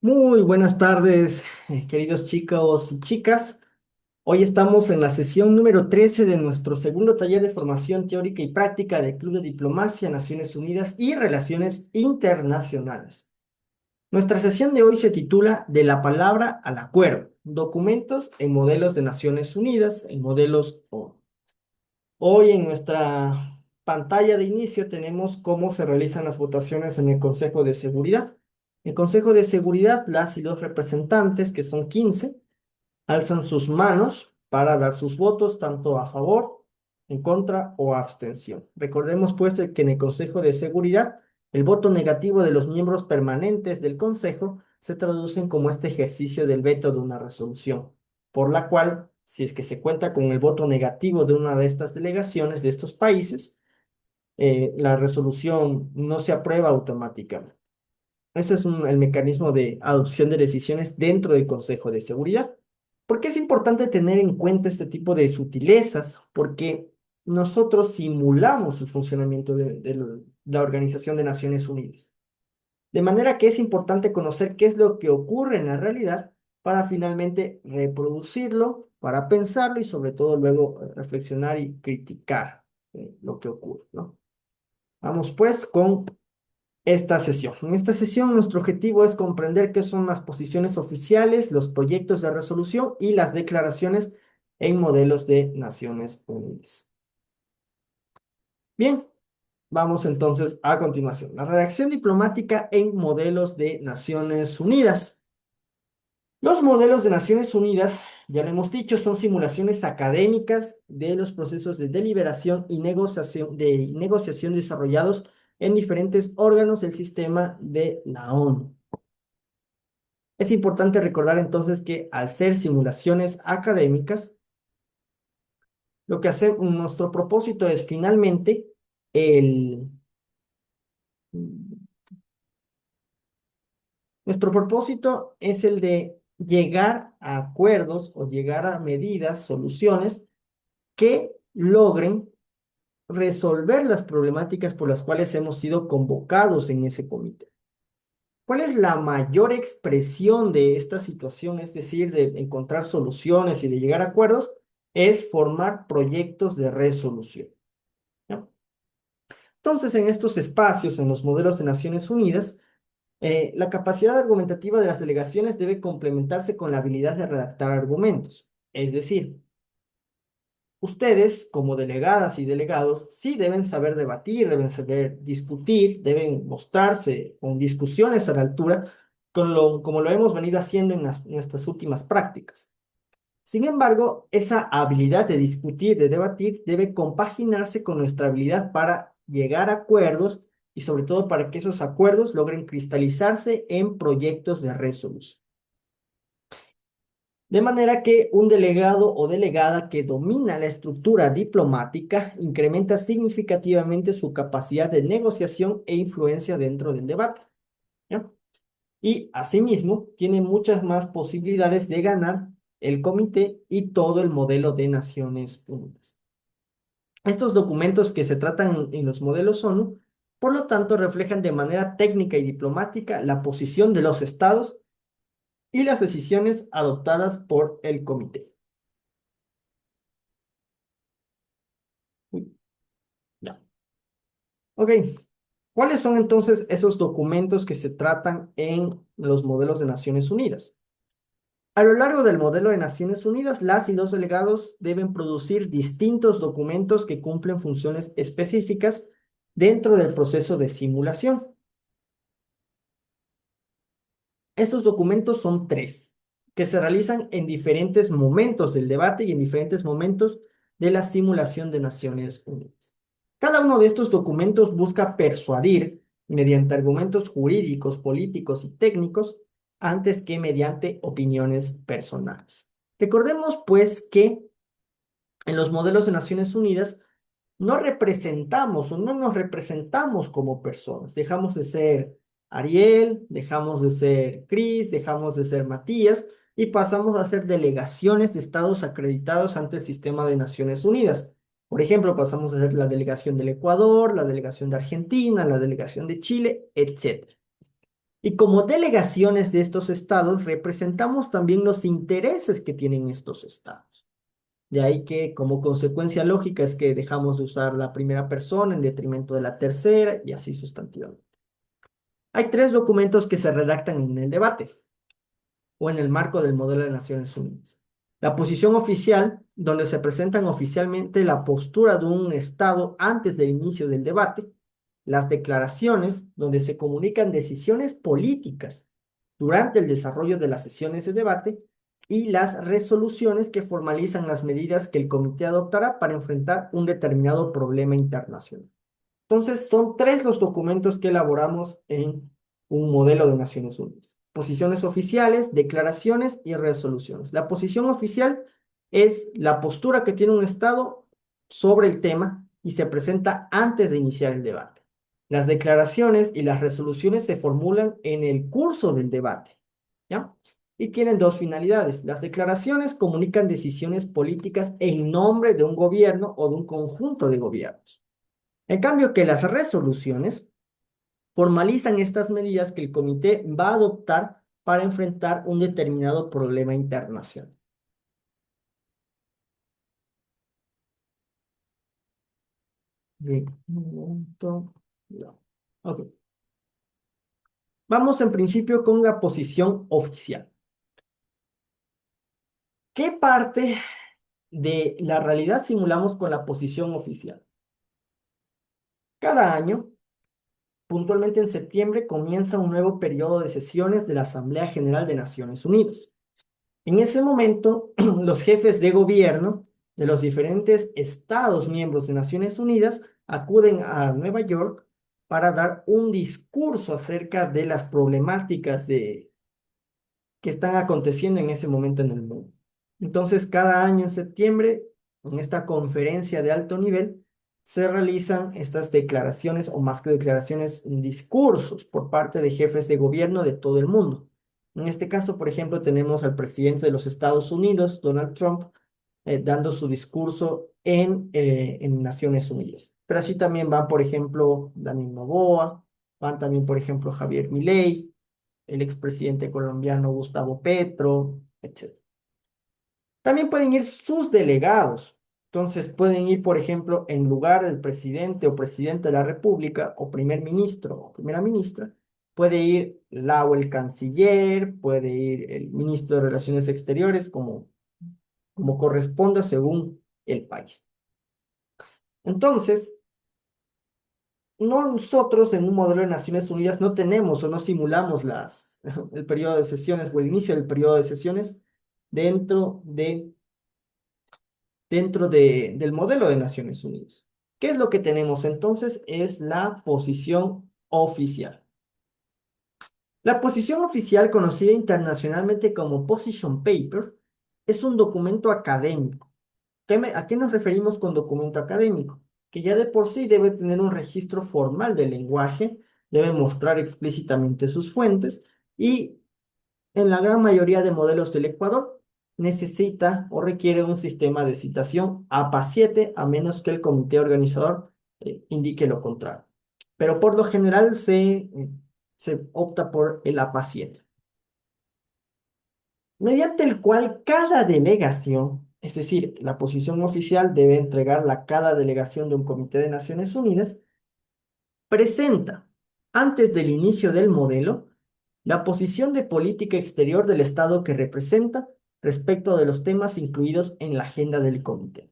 Muy buenas tardes, queridos chicos y chicas. Hoy estamos en la sesión número 13 de nuestro segundo taller de formación teórica y práctica del Club de Diplomacia, Naciones Unidas y Relaciones Internacionales. Nuestra sesión de hoy se titula De la palabra al acuerdo, documentos en modelos de Naciones Unidas, en modelos ONU. Hoy en nuestra pantalla de inicio tenemos cómo se realizan las votaciones en el Consejo de Seguridad. El Consejo de Seguridad, las y los representantes, que son 15, alzan sus manos para dar sus votos tanto a favor, en contra o abstención. Recordemos pues que en el Consejo de Seguridad el voto negativo de los miembros permanentes del Consejo se traducen como este ejercicio del veto de una resolución, por la cual, si es que se cuenta con el voto negativo de una de estas delegaciones de estos países, la resolución no se aprueba automáticamente. Ese es el mecanismo de adopción de decisiones dentro del Consejo de Seguridad. ¿Por qué es importante tener en cuenta este tipo de sutilezas? Porque nosotros simulamos el funcionamiento de la Organización de Naciones Unidas. De manera que es importante conocer qué es lo que ocurre en la realidad para finalmente reproducirlo, para pensarlo y sobre todo luego reflexionar y criticar lo que ocurre, ¿no? Vamos pues con esta sesión. En esta sesión nuestro objetivo es comprender qué son las posiciones oficiales, los proyectos de resolución y las declaraciones en modelos de Naciones Unidas. Bien, vamos entonces a continuación. La redacción diplomática en modelos de Naciones Unidas. Los modelos de Naciones Unidas, ya lo hemos dicho, son simulaciones académicas de los procesos de deliberación y negociación desarrollados en diferentes órganos del sistema de la ONU. Es importante recordar entonces que al ser simulaciones académicas, lo que hace nuestro propósito es finalmente el... Nuestro propósito es el de llegar a acuerdos o llegar a medidas, soluciones que logren resolver las problemáticas por las cuales hemos sido convocados en ese comité. ¿Cuál es la mayor expresión de esta situación? Es decir, de encontrar soluciones y de llegar a acuerdos, es formar proyectos de resolución, ¿no? Entonces, en estos espacios, en los modelos de Naciones Unidas, la capacidad argumentativa de las delegaciones debe complementarse con la habilidad de redactar argumentos. Es decir, ustedes, como delegadas y delegados, sí deben saber debatir, deben saber discutir, deben mostrarse con discusiones a la altura, como lo hemos venido haciendo en nuestras últimas prácticas. Sin embargo, esa habilidad de discutir, de debatir, debe compaginarse con nuestra habilidad para llegar a acuerdos y sobre todo para que esos acuerdos logren cristalizarse en proyectos de resolución. De manera que un delegado o delegada que domina la estructura diplomática incrementa significativamente su capacidad de negociación e influencia dentro del debate, ¿ya? Y asimismo tiene muchas más posibilidades de ganar el comité y todo el modelo de Naciones Unidas. Estos documentos que se tratan en los modelos ONU, por lo tanto, reflejan de manera técnica y diplomática la posición de los estados y las decisiones adoptadas por el comité. Uy, ya. Ok, ¿cuáles son entonces esos documentos que se tratan en los modelos de Naciones Unidas? A lo largo del modelo de Naciones Unidas, las y los delegados deben producir distintos documentos que cumplen funciones específicas dentro del proceso de simulación. Estos documentos son tres, que se realizan en diferentes momentos del debate y en diferentes momentos de la simulación de Naciones Unidas. Cada uno de estos documentos busca persuadir mediante argumentos jurídicos, políticos y técnicos antes que mediante opiniones personales. Recordemos pues que en los modelos de Naciones Unidas no representamos o no nos representamos como personas. Dejamos de ser Ariel, dejamos de ser Cris, dejamos de ser Matías y pasamos a ser delegaciones de estados acreditados ante el sistema de Naciones Unidas. Por ejemplo, pasamos a ser la delegación del Ecuador, la delegación de Argentina, la delegación de Chile, etcétera. Y como delegaciones de estos estados, representamos también los intereses que tienen estos estados. De ahí que como consecuencia lógica es que dejamos de usar la primera persona en detrimento de la tercera y así sustantivamente. Hay tres documentos que se redactan en el debate o en el marco del modelo de Naciones Unidas. La posición oficial, donde se presentan oficialmente la postura de un Estado antes del inicio del debate. Las declaraciones, donde se comunican decisiones políticas durante el desarrollo de las sesiones de debate. Y las resoluciones que formalizan las medidas que el comité adoptará para enfrentar un determinado problema internacional. Entonces, son tres los documentos que elaboramos en un modelo de Naciones Unidas. Posiciones oficiales, declaraciones y resoluciones. La posición oficial es la postura que tiene un Estado sobre el tema y se presenta antes de iniciar el debate. Las declaraciones y las resoluciones se formulan en el curso del debate, ¿ya? Y tienen dos finalidades. Las declaraciones comunican decisiones políticas en nombre de un gobierno o de un conjunto de gobiernos. En cambio, que las resoluciones formalizan estas medidas que el comité va a adoptar para enfrentar un determinado problema internacional. Bien, un momento. No. Ok. Vamos en principio con la posición oficial. ¿Qué parte de la realidad simulamos con la posición oficial? Cada año, puntualmente en septiembre, comienza un nuevo periodo de sesiones de la Asamblea General de Naciones Unidas. En ese momento, los jefes de gobierno de los diferentes estados miembros de Naciones Unidas acuden a Nueva York para dar un discurso acerca de las problemáticas que están aconteciendo en ese momento en el mundo. Entonces, cada año en septiembre, en esta conferencia de alto nivel, se realizan estas declaraciones, o más que declaraciones, discursos por parte de jefes de gobierno de todo el mundo. En este caso, por ejemplo, tenemos al presidente de los Estados Unidos, Donald Trump, dando su discurso en Naciones Unidas. Pero así también van, por ejemplo, Daniel Noboa, van también, por ejemplo, Javier Milei, el expresidente colombiano Gustavo Petro, etc. También pueden ir sus delegados. Entonces pueden ir, por ejemplo, en lugar del presidente o presidente de la República o primer ministro o primera ministra, puede ir la o el canciller, puede ir el ministro de Relaciones Exteriores, como corresponda según el país. Entonces, nosotros en un modelo de Naciones Unidas no tenemos o no simulamos el periodo de sesiones o el inicio del periodo de sesiones dentro del modelo de Naciones Unidas. ¿Qué es lo que tenemos entonces? Es la posición oficial. La posición oficial, conocida internacionalmente como Position Paper, es un documento académico. ¿A qué nos referimos con documento académico? Que ya de por sí debe tener un registro formal del lenguaje, debe mostrar explícitamente sus fuentes y en la gran mayoría de modelos del Ecuador necesita o requiere un sistema de citación APA 7, a menos que el comité organizador indique lo contrario. Pero por lo general se opta por el APA 7, mediante el cual cada delegación, es decir, la posición oficial debe entregarla a cada delegación de un comité de Naciones Unidas, presenta, antes del inicio del modelo, la posición de política exterior del Estado que representa respecto de los temas incluidos en la agenda del comité.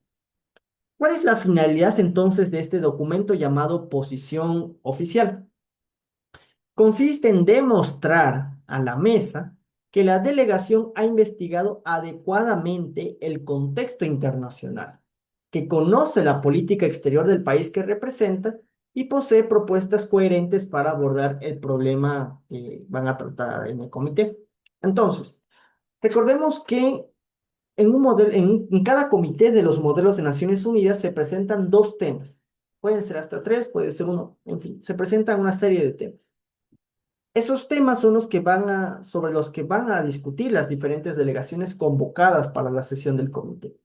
¿Cuál es la finalidad entonces de este documento llamado posición oficial? Consiste en demostrar a la mesa que la delegación ha investigado adecuadamente el contexto internacional, que conoce la política exterior del país que representa y posee propuestas coherentes para abordar el problema que van a tratar en el comité. Entonces, recordemos que en cada comité de los modelos de Naciones Unidas se presentan dos temas. Pueden ser hasta tres, puede ser uno, en fin, se presentan una serie de temas. Esos temas son sobre los que van a discutir las diferentes delegaciones convocadas para la sesión del comité.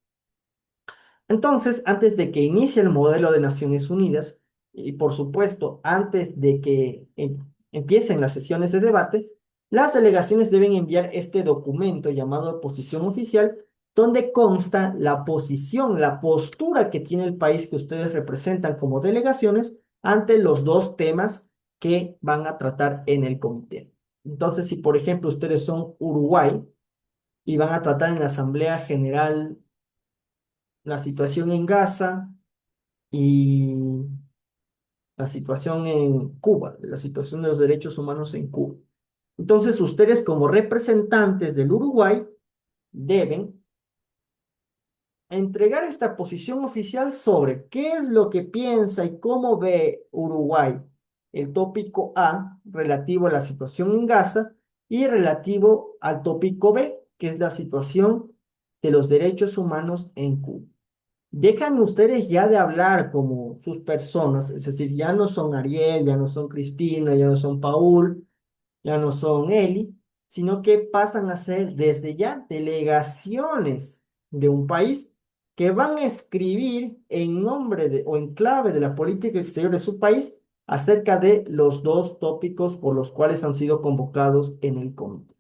Entonces, antes de que inicie el modelo de Naciones Unidas, y por supuesto, antes de que empiecen las sesiones de debate, las delegaciones deben enviar este documento llamado posición oficial, donde consta la posición, la postura que tiene el país que ustedes representan como delegaciones ante los dos temas que van a tratar en el comité. Entonces, si por ejemplo ustedes son Uruguay y van a tratar en la Asamblea General la situación en Gaza y la situación en Cuba, la situación de los derechos humanos en Cuba. Entonces, ustedes como representantes del Uruguay deben entregar esta posición oficial sobre qué es lo que piensa y cómo ve Uruguay el tópico A relativo a la situación en Gaza y relativo al tópico B, que es la situación de los derechos humanos en Cuba. Dejan ustedes ya de hablar como sus personas, es decir, ya no son Ariel, ya no son Cristina, ya no son Paul, ya no son Eli, sino que pasan a ser desde ya delegaciones de un país que van a escribir en nombre de o en clave de la política exterior de su país acerca de los dos tópicos por los cuales han sido convocados en el comité.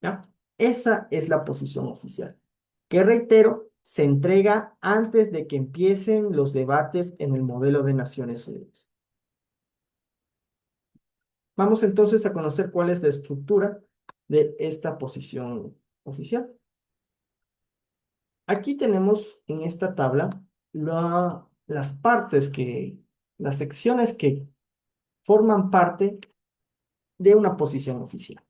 ¿Ya? Esa es la posición oficial, que reitero, se entrega antes de que empiecen los debates en el modelo de Naciones Unidas. Vamos entonces a conocer cuál es la estructura de esta posición oficial. Aquí tenemos en esta tabla las partes las secciones que forman parte de una posición oficial.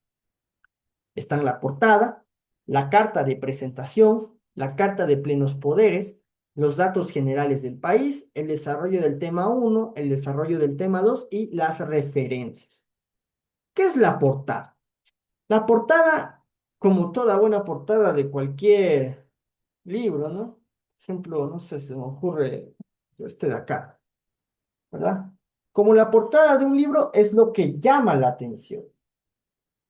Están la portada, la carta de presentación, la carta de plenos poderes, los datos generales del país, el desarrollo del tema 1, el desarrollo del tema 2 y las referencias. ¿Qué es la portada? La portada, como toda buena portada de cualquier libro, ¿no? Por ejemplo, no sé, se me ocurre este de acá, ¿verdad? Como la portada de un libro es lo que llama la atención.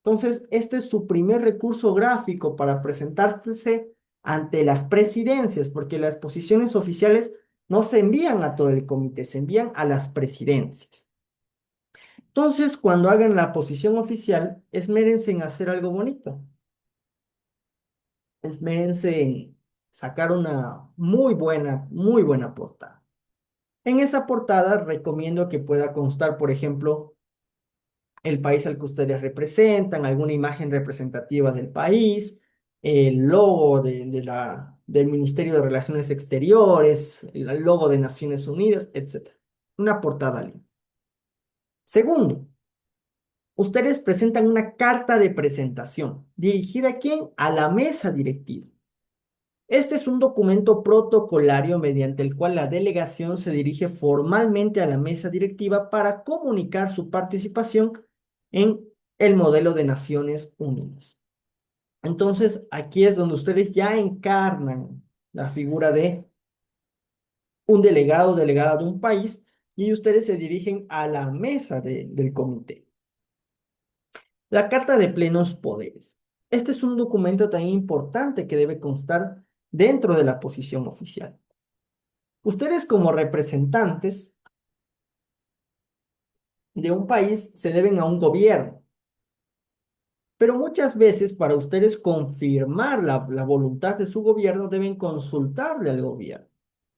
Entonces, este es su primer recurso gráfico para presentarse ante las presidencias, porque las posiciones oficiales no se envían a todo el comité, se envían a las presidencias. Entonces, cuando hagan la posición oficial, esmérense en hacer algo bonito. Esmérense en sacar una muy buena portada. En esa portada recomiendo que pueda constar, por ejemplo, el país al que ustedes representan, alguna imagen representativa del país, el logo del Ministerio de Relaciones Exteriores, el logo de Naciones Unidas, etc. Una portada linda. Segundo, ustedes presentan una carta de presentación. ¿Dirigida a quién? A la mesa directiva. Este es un documento protocolario mediante el cual la delegación se dirige formalmente a la mesa directiva para comunicar su participación en el modelo de Naciones Unidas. Entonces, aquí es donde ustedes ya encarnan la figura de un delegado o delegada de un país y ustedes se dirigen a la mesa del comité. La Carta de Plenos Poderes. Este es un documento tan importante que debe constar dentro de la posición oficial. Ustedes como representantes de un país se deben a un gobierno, pero muchas veces para ustedes confirmar la voluntad de su gobierno deben consultarle al gobierno.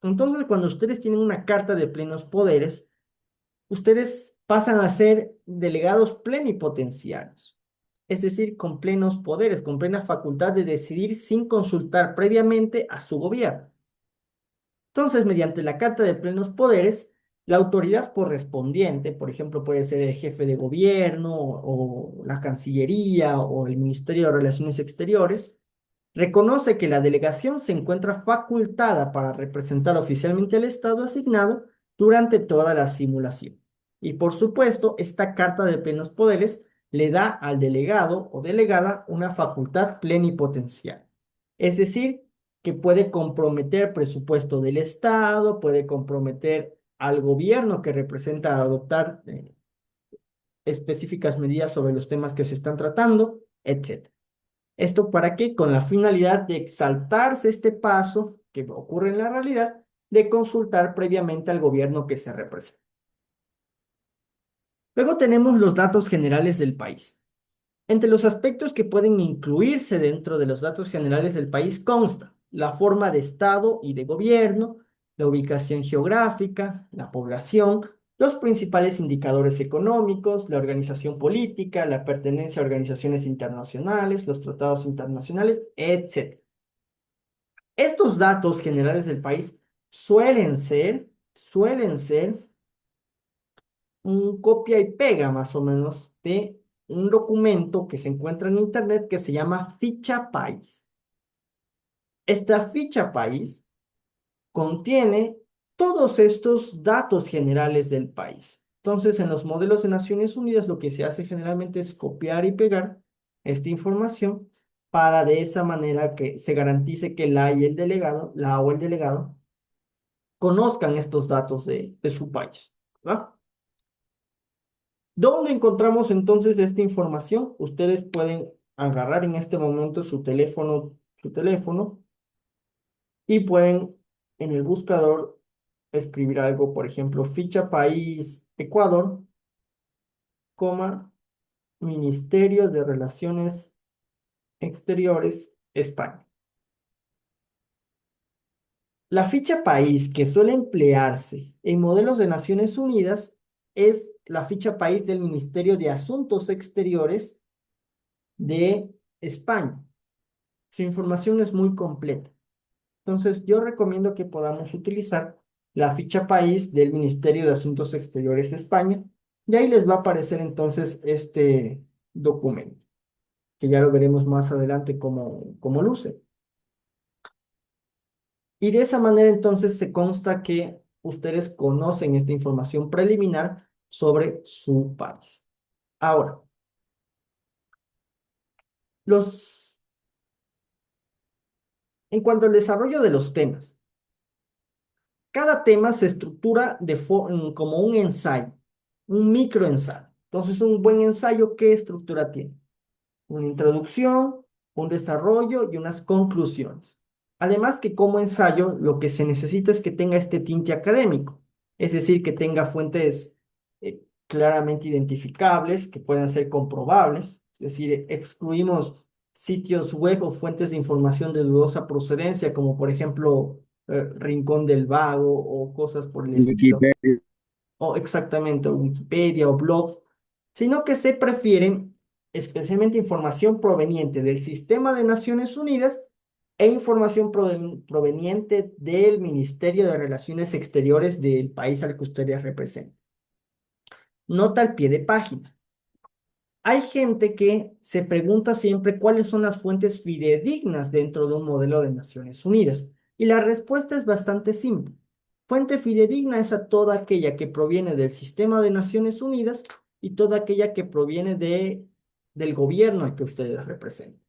Entonces, cuando ustedes tienen una carta de plenos poderes, ustedes pasan a ser delegados plenipotenciarios, es decir, con plenos poderes, con plena facultad de decidir sin consultar previamente a su gobierno. Entonces, mediante la Carta de Plenos Poderes, la autoridad correspondiente, por ejemplo, puede ser el jefe de gobierno o la Cancillería o el Ministerio de Relaciones Exteriores, reconoce que la delegación se encuentra facultada para representar oficialmente al Estado asignado durante toda la simulación. Y por supuesto, esta Carta de Plenos Poderes le da al delegado o delegada una facultad plenipotenciaria. Es decir, que puede comprometer presupuesto del Estado, puede comprometer al gobierno que representa adoptar específicas medidas sobre los temas que se están tratando, etc. ¿Esto para qué? Con la finalidad de exaltarse este paso que ocurre en la realidad de consultar previamente al gobierno que se representa. Luego tenemos los datos generales del país. Entre los aspectos que pueden incluirse dentro de los datos generales del país consta la forma de estado y de gobierno, la ubicación geográfica, la población, los principales indicadores económicos, la organización política, la pertenencia a organizaciones internacionales, los tratados internacionales, etc. Estos datos generales del país suelen ser un copia y pega más o menos de un documento que se encuentra en internet que se llama ficha país. Esta ficha país contiene todos estos datos generales del país. Entonces, en los modelos de Naciones Unidas lo que se hace generalmente es copiar y pegar esta información para de esa manera que se garantice que la o el delegado, conozcan estos datos de su país, ¿verdad? ¿Dónde encontramos entonces esta información? Ustedes pueden agarrar en este momento su teléfono y pueden en el buscador escribir algo, por ejemplo, ficha país Ecuador, coma, Ministerio de Relaciones Exteriores España. La ficha país que suele emplearse en modelos de Naciones Unidas es la ficha país del Ministerio de Asuntos Exteriores de España. Su información es muy completa. Entonces, yo recomiendo que podamos utilizar la ficha país del Ministerio de Asuntos Exteriores de España y ahí les va a aparecer entonces este documento, que ya lo veremos más adelante cómo luce. Y de esa manera entonces se consta que ustedes conocen esta información preliminar sobre su país. Ahora, los, en cuanto al desarrollo de los temas, cada tema se estructura como un ensayo, un microensayo. Entonces, un buen ensayo, ¿qué estructura tiene? Una introducción, un desarrollo y unas conclusiones. Además que como ensayo, lo que se necesita es que tenga este tinte académico, es decir, que tenga fuentes claramente identificables, que puedan ser comprobables, es decir, excluimos sitios web o fuentes de información de dudosa procedencia, como por ejemplo Rincón del Vago o cosas por el estilo, Wikipedia. o exactamente Wikipedia o blogs, sino que se prefieren especialmente información proveniente del Sistema de Naciones Unidas e información proveniente del Ministerio de Relaciones Exteriores del país al que ustedes representan. Nota al pie de página. Hay gente que se pregunta siempre cuáles son las fuentes fidedignas dentro de un modelo de Naciones Unidas. Y la respuesta es bastante simple. Fuente fidedigna es a toda aquella que proviene del sistema de Naciones Unidas y toda aquella que proviene del gobierno al que ustedes representan.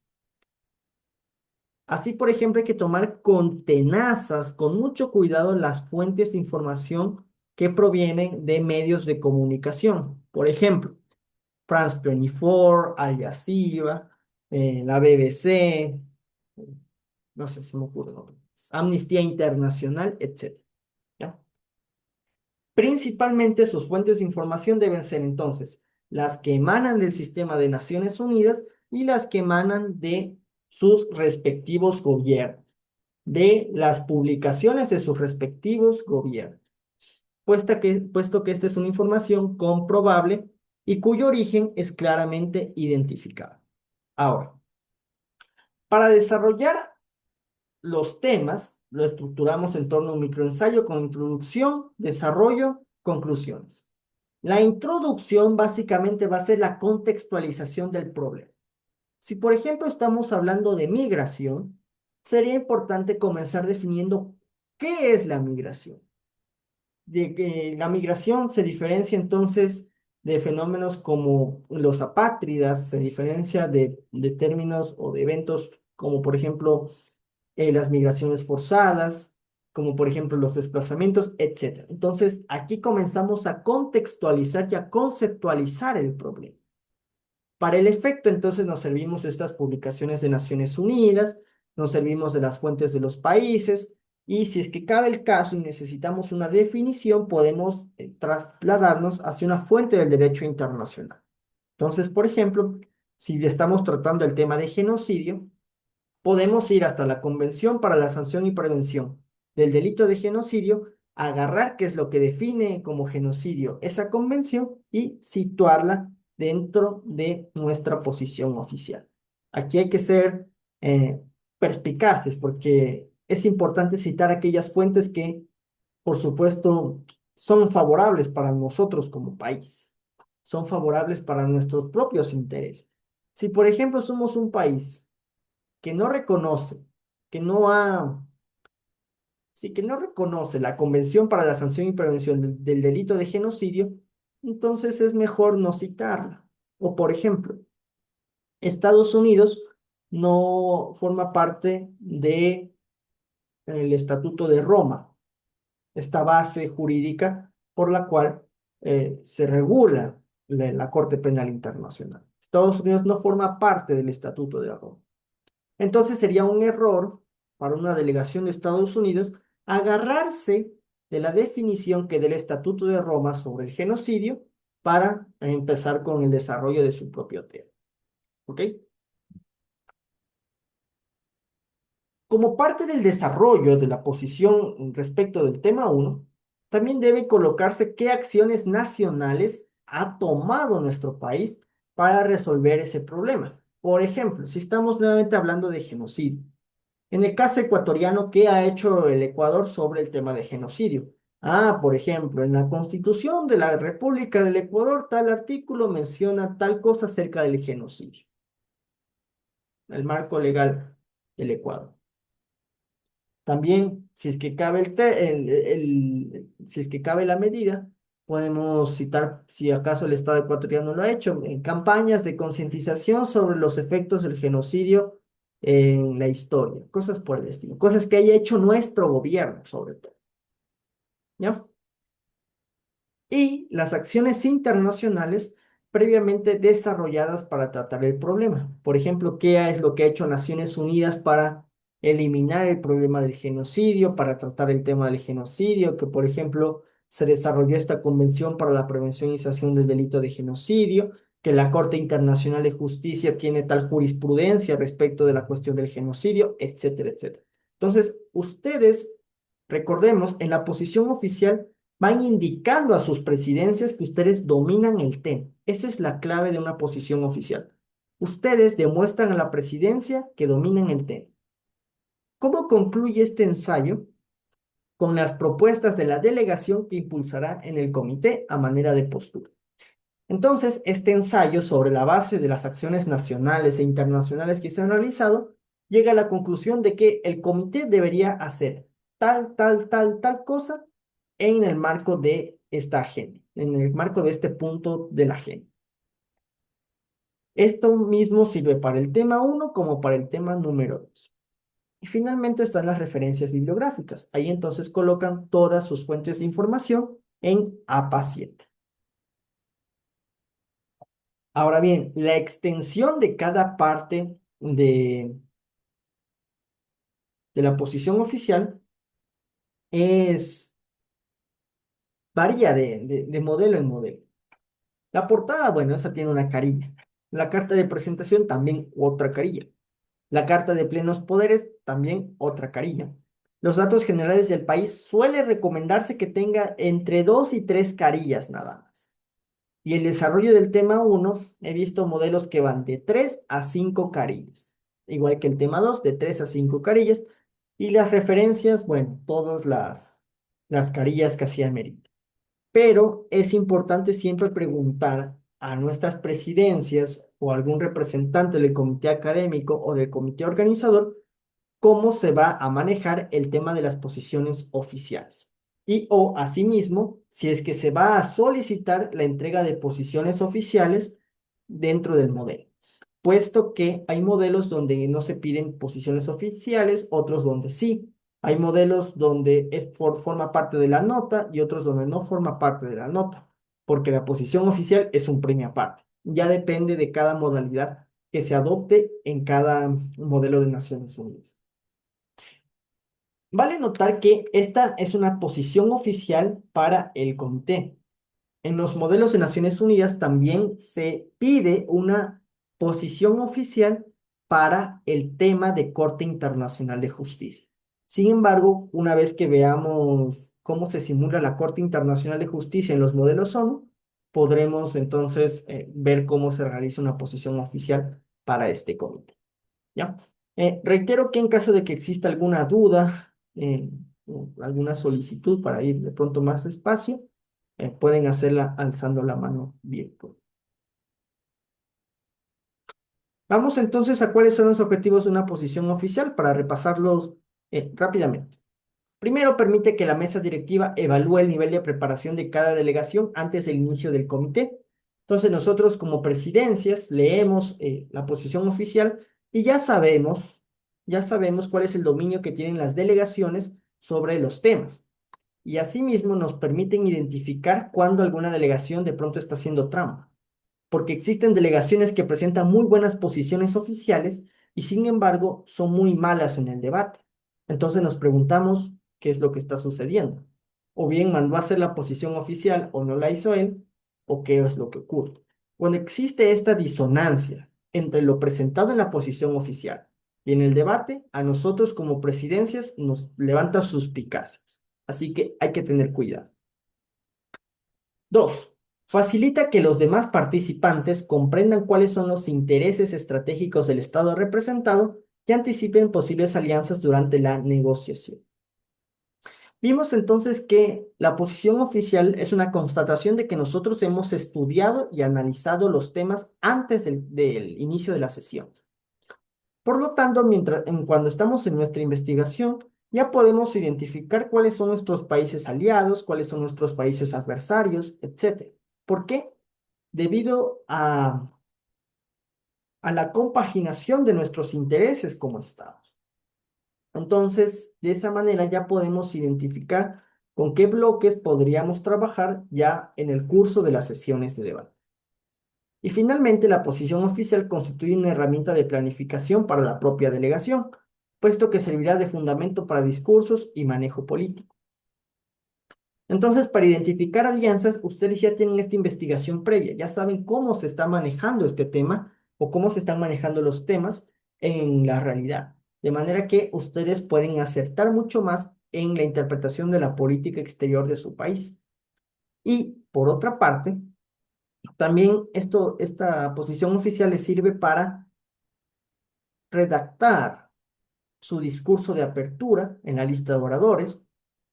Así, por ejemplo, hay que tomar con tenazas, con mucho cuidado, las fuentes de información que provienen de medios de comunicación. Por ejemplo, France 24, Al Jazeera, la BBC, no sé si me ocurre otro más, Amnistía Internacional, etcétera, ¿ya? Principalmente sus fuentes de información deben ser entonces las que emanan del sistema de Naciones Unidas y las que emanan de sus respectivos gobiernos, de las publicaciones de sus respectivos gobiernos, puesto que esta es una información comprobable y cuyo origen es claramente identificado. Ahora, para desarrollar los temas, lo estructuramos en torno a un microensayo con introducción, desarrollo, conclusiones. La introducción básicamente va a ser la contextualización del problema. Si, por ejemplo, estamos hablando de migración, sería importante comenzar definiendo qué es la migración. De que la migración se diferencia entonces de fenómenos como los apátridas, se diferencia de términos o de eventos como, por ejemplo, las migraciones forzadas, como por ejemplo los desplazamientos, etcétera. Entonces, aquí comenzamos a contextualizar y a conceptualizar el problema. Para el efecto, entonces, nos servimos de estas publicaciones de Naciones Unidas, nos servimos de las fuentes de los países Y si es que cabe el caso y necesitamos una definición, podemos trasladarnos hacia una fuente del derecho internacional. Entonces, por ejemplo, si estamos tratando el tema de genocidio, podemos ir hasta la Convención para la Sanción y Prevención del Delito de Genocidio, agarrar qué es lo que define como genocidio esa convención y situarla dentro de nuestra posición oficial. Aquí hay que ser eh, perspicaces porque es importante citar aquellas fuentes que, por supuesto, son favorables para nosotros como país, son favorables para nuestros propios intereses. Si, por ejemplo, somos un país que no reconoce, que no ha, sí, que no reconoce la Convención para la Sanción y Prevención del Delito de Genocidio, entonces es mejor no citarla. O, por ejemplo, Estados Unidos no forma parte de el Estatuto de Roma, esta base jurídica por la cual se regula la Corte Penal Internacional. Estados Unidos no forma parte del Estatuto de Roma. Entonces sería un error para una delegación de Estados Unidos agarrarse de la definición que del Estatuto de Roma sobre el genocidio para empezar con el desarrollo de su propio tema. ¿Ok? Como parte del desarrollo de la posición respecto del tema uno, también debe colocarse qué acciones nacionales ha tomado nuestro país para resolver ese problema. Por ejemplo, si estamos nuevamente hablando de genocidio. En el caso ecuatoriano, ¿qué ha hecho el Ecuador sobre el tema de genocidio? Ah, por ejemplo, en la Constitución de la República del Ecuador, tal artículo menciona tal cosa acerca del genocidio, el marco legal del Ecuador. También, si es que cabe si es que cabe la medida, podemos citar, si acaso el Estado ecuatoriano lo ha hecho, en campañas de concientización sobre los efectos del genocidio en la historia, cosas por el estilo, cosas que haya hecho nuestro gobierno, sobre todo, ¿ya? Y las acciones internacionales previamente desarrolladas para tratar el problema. Por ejemplo, ¿qué es lo que ha hecho Naciones Unidas para eliminar el problema del genocidio, para tratar el tema del genocidio? Que, por ejemplo, se desarrolló esta Convención para la Prevención y Sanción del Delito de Genocidio, que la Corte Internacional de Justicia tiene tal jurisprudencia respecto de la cuestión del genocidio, etcétera, etcétera. Entonces, ustedes, recordemos, en la posición oficial van indicando a sus presidencias que ustedes dominan el tema. Esa es la clave de una posición oficial. Ustedes demuestran a la presidencia que dominan el tema. ¿Cómo concluye este ensayo? Con las propuestas de la delegación que impulsará en el comité a manera de postura. Entonces, este ensayo, sobre la base de las acciones nacionales e internacionales que se han realizado, llega a la conclusión de que el comité debería hacer tal cosa en el marco de esta agenda, en el marco de este punto de la agenda. Esto mismo sirve para el tema uno como para el tema número 2. Y finalmente están las referencias bibliográficas. Ahí entonces colocan todas sus fuentes de información en APA 7. Ahora bien, la extensión de cada parte de la posición oficial es, varía de modelo en modelo. La portada, bueno, esa tiene una carilla. La carta de presentación también otra carilla. La carta de plenos poderes también otra carilla. Los datos generales del país suele recomendarse que tenga entre dos y tres carillas nada más. Y el desarrollo del tema uno he visto modelos que van de 3 a 5 carillas. Igual que el tema 2 de 3 a 5 carillas. Y las referencias, bueno, todas las carillas que hacía mérito. Pero es importante siempre preguntar a nuestras presidencias o algún representante del comité académico o del comité organizador cómo se va a manejar el tema de las posiciones oficiales. Y o asimismo, si es que se va a solicitar la entrega de posiciones oficiales dentro del modelo, puesto que hay modelos donde no se piden posiciones oficiales, otros donde sí. Hay modelos donde forma parte de la nota y otros donde no forma parte de la nota, porque la posición oficial es un premio aparte. Ya depende de cada modalidad que se adopte en cada modelo de Naciones Unidas. Vale notar que esta es una posición oficial para el comité. En los modelos de Naciones Unidas también se pide una posición oficial para el tema de Corte Internacional de Justicia. Sin embargo, una vez que veamos cómo se simula la Corte Internacional de Justicia en los modelos ONU, podremos entonces ver cómo se realiza una posición oficial para este comité. ¿Ya? Reitero que en caso de que exista alguna duda, o alguna solicitud para ir de pronto más despacio, pueden hacerla alzando la mano virtual. Vamos entonces a cuáles son los objetivos de una posición oficial para repasarlos rápidamente. Primero, permite que la mesa directiva evalúe el nivel de preparación de cada delegación antes del inicio del comité. Entonces, nosotros como presidencias leemos la posición oficial y ya sabemos cuál es el dominio que tienen las delegaciones sobre los temas. Y asimismo nos permiten identificar cuándo alguna delegación de pronto está haciendo trampa, porque existen delegaciones que presentan muy buenas posiciones oficiales y sin embargo son muy malas en el debate. Entonces nos preguntamos qué es lo que está sucediendo. O bien mandó a hacer la posición oficial o no la hizo él, o qué es lo que ocurre. Cuando existe esta disonancia entre lo presentado en la posición oficial y en el debate, a nosotros como presidencias nos levanta suspicacias. Así que hay que tener cuidado. Dos, facilita que los demás participantes comprendan cuáles son los intereses estratégicos del Estado representado y anticipen posibles alianzas durante la negociación. Vimos entonces que la posición oficial es una constatación de que nosotros hemos estudiado y analizado los temas antes del inicio de la sesión. Por lo tanto, cuando estamos en nuestra investigación, ya podemos identificar cuáles son nuestros países aliados, cuáles son nuestros países adversarios, etcétera. ¿Por qué? Debido a la compaginación de nuestros intereses como estados. Entonces, de esa manera ya podemos identificar con qué bloques podríamos trabajar ya en el curso de las sesiones de debate. Y finalmente, la posición oficial constituye una herramienta de planificación para la propia delegación, puesto que servirá de fundamento para discursos y manejo político. Entonces, para identificar alianzas, ustedes ya tienen esta investigación previa, ya saben cómo se está manejando este tema o cómo se están manejando los temas en la realidad, de manera que ustedes pueden acertar mucho más en la interpretación de la política exterior de su país. Y por otra parte, también esta posición oficial les sirve para redactar su discurso de apertura en la lista de oradores.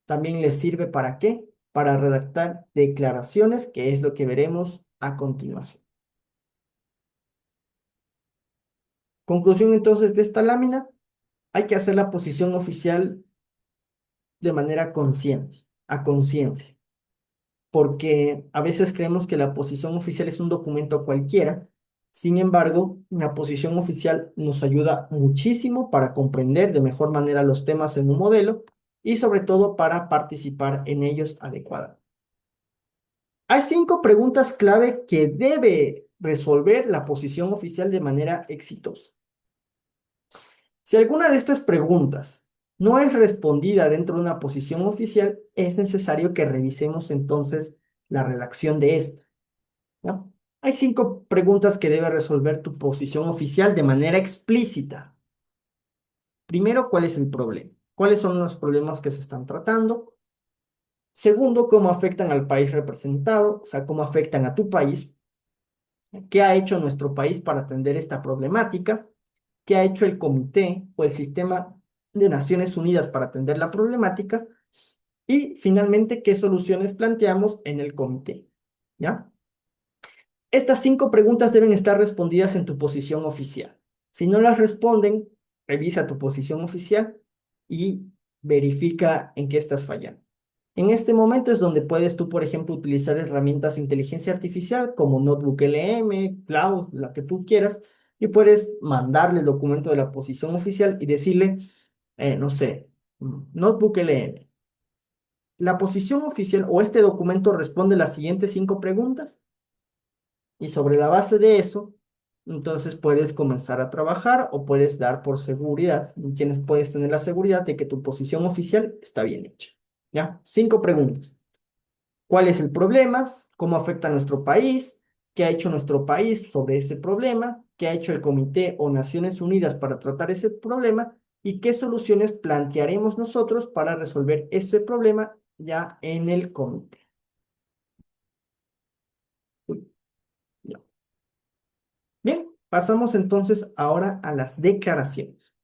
También les sirve ¿para qué? Para redactar declaraciones, que es lo que veremos a continuación. Conclusión entonces de esta lámina, hay que hacer la posición oficial de manera consciente, a conciencia, porque a veces creemos que la posición oficial es un documento cualquiera. Sin embargo, la posición oficial nos ayuda muchísimo para comprender de mejor manera los temas en un modelo y sobre todo para participar en ellos adecuadamente. Hay 5 preguntas clave que debe resolver la posición oficial de manera exitosa. Si alguna de estas preguntas no es respondida dentro de una posición oficial, es necesario que revisemos entonces la redacción de esta, ¿no? Hay 5 preguntas que debe resolver tu posición oficial de manera explícita. Primero, ¿cuál es el problema? ¿Cuáles son los problemas que se están tratando? Segundo, ¿cómo afectan al país representado? O sea, ¿cómo afectan a tu país? ¿Qué ha hecho nuestro país para atender esta problemática? ¿Qué ha hecho el comité o el sistema de Naciones Unidas para atender la problemática? Y finalmente, ¿qué soluciones planteamos en el comité? ¿Ya? Estas 5 preguntas deben estar respondidas en tu posición oficial. Si no las responden, revisa tu posición oficial y verifica en qué estás fallando. En este momento es donde puedes tú, por ejemplo, utilizar herramientas de inteligencia artificial como Notebook LM, Cloud, la que tú quieras, y puedes mandarle el documento de la posición oficial y decirle, no sé, Notebook LM, la posición oficial o este documento responde las siguientes 5 preguntas y sobre la base de eso entonces puedes comenzar a trabajar o puedes dar por seguridad, tienes, puedes tener la seguridad de que tu posición oficial está bien hecha. ¿Ya? 5 preguntas. ¿Cuál es el problema? ¿Cómo afecta a nuestro país? ¿Qué ha hecho nuestro país sobre ese problema? ¿Qué ha hecho el Comité o Naciones Unidas para tratar ese problema? ¿Y qué soluciones plantearemos nosotros para resolver ese problema ya en el comité? Uy, ya. Bien, pasamos entonces ahora a las declaraciones.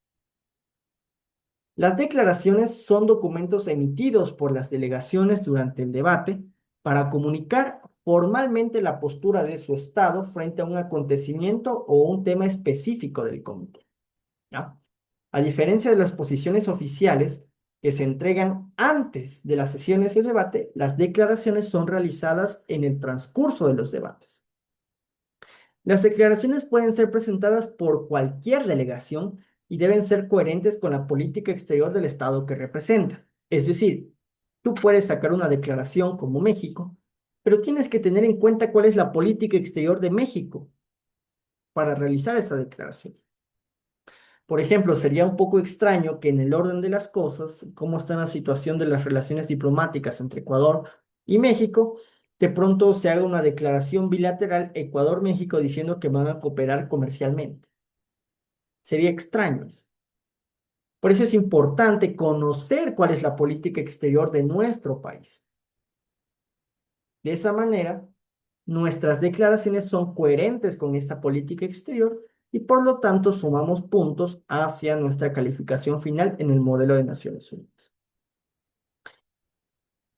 Las declaraciones son documentos emitidos por las delegaciones durante el debate para comunicar formalmente la postura de su Estado frente a un acontecimiento o un tema específico del comité. ¿Ya? A diferencia de las posiciones oficiales que se entregan antes de las sesiones de debate, las declaraciones son realizadas en el transcurso de los debates. Las declaraciones pueden ser presentadas por cualquier delegación y deben ser coherentes con la política exterior del Estado que representa. Es decir, tú puedes sacar una declaración como México, pero tienes que tener en cuenta cuál es la política exterior de México para realizar esa declaración. Por ejemplo, sería un poco extraño que en el orden de las cosas, cómo está la situación de las relaciones diplomáticas entre Ecuador y México, de pronto se haga una declaración bilateral Ecuador-México diciendo que van a cooperar comercialmente. Sería extraño eso. Por eso es importante conocer cuál es la política exterior de nuestro país. De esa manera, nuestras declaraciones son coherentes con esa política exterior y por lo tanto sumamos puntos hacia nuestra calificación final en el modelo de Naciones Unidas.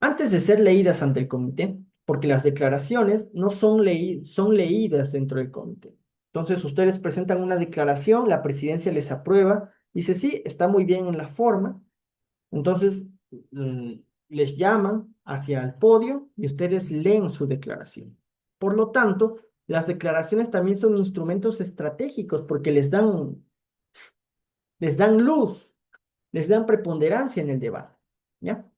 Antes de ser leídas ante el comité, porque las declaraciones no son, son leídas dentro del comité. Entonces ustedes presentan una declaración, la presidencia les aprueba, dice sí, está muy bien en la forma, entonces les llaman hacia el podio y ustedes leen su declaración. Por lo tanto, las declaraciones también son instrumentos estratégicos porque les dan luz, les dan preponderancia en el debate, ¿ya?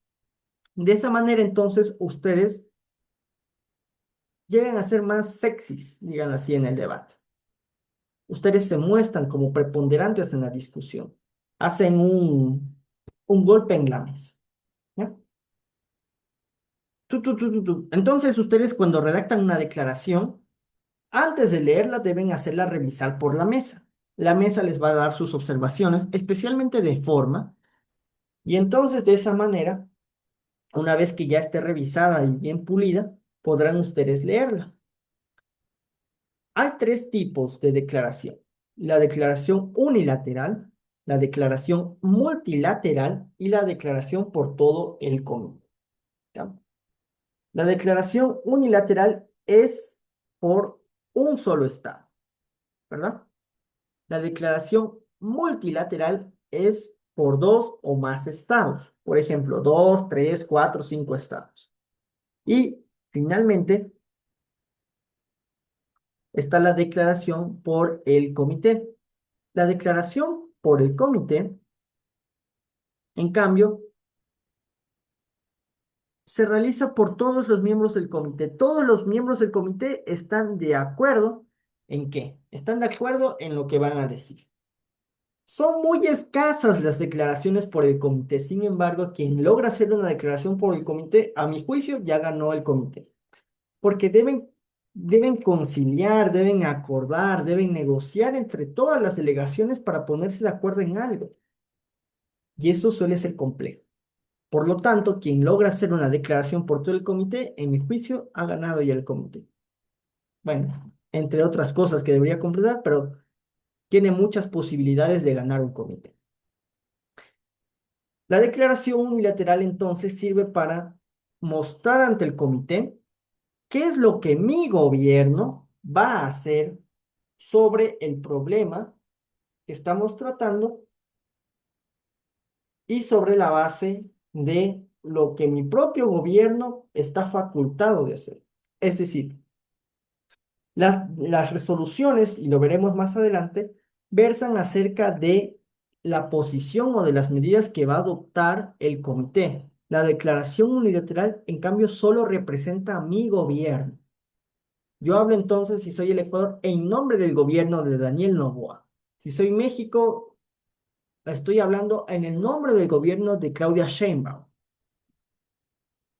De esa manera, entonces, ustedes llegan a ser más sexys, digan así, en el debate. Ustedes se muestran como preponderantes en la discusión. Hacen un golpe en la mesa, ¿ya? Entonces, ustedes cuando redactan una declaración, antes de leerla deben hacerla revisar por la mesa. La mesa les va a dar sus observaciones, especialmente de forma, y entonces de esa manera, una vez que ya esté revisada y bien pulida, podrán ustedes leerla. Hay 3 tipos de declaración. La declaración unilateral, la declaración multilateral y la declaración por todo el comité. ¿Ya? La declaración unilateral es por un solo Estado, ¿verdad? La declaración multilateral es por 2 o más estados. Por ejemplo, 2, 3, 4, 5 estados. Y finalmente está la declaración por el comité. La declaración por el comité, en cambio, se realiza por todos los miembros del comité. Todos los miembros del comité están de acuerdo en qué. Están de acuerdo en lo que van a decir. Son muy escasas las declaraciones por el comité. Sin embargo, quien logra hacer una declaración por el comité, a mi juicio, ya ganó el comité. Porque deben conciliar, deben acordar, deben negociar entre todas las delegaciones para ponerse de acuerdo en algo. Y eso suele ser complejo. Por lo tanto, quien logra hacer una declaración por todo el comité, en mi juicio, ha ganado ya el comité. Bueno, entre otras cosas que debería completar, pero tiene muchas posibilidades de ganar un comité. La declaración unilateral entonces sirve para mostrar ante el comité qué es lo que mi gobierno va a hacer sobre el problema que estamos tratando y sobre la base de lo que mi propio gobierno está facultado de hacer. Es decir, las resoluciones, y lo veremos más adelante, versan acerca de la posición o de las medidas que va a adoptar el comité. La declaración unilateral, en cambio, solo representa a mi gobierno. Yo hablo entonces, si soy el Ecuador, en nombre del gobierno de Daniel Noboa. Si soy México, estoy hablando en el nombre del gobierno de Claudia Sheinbaum.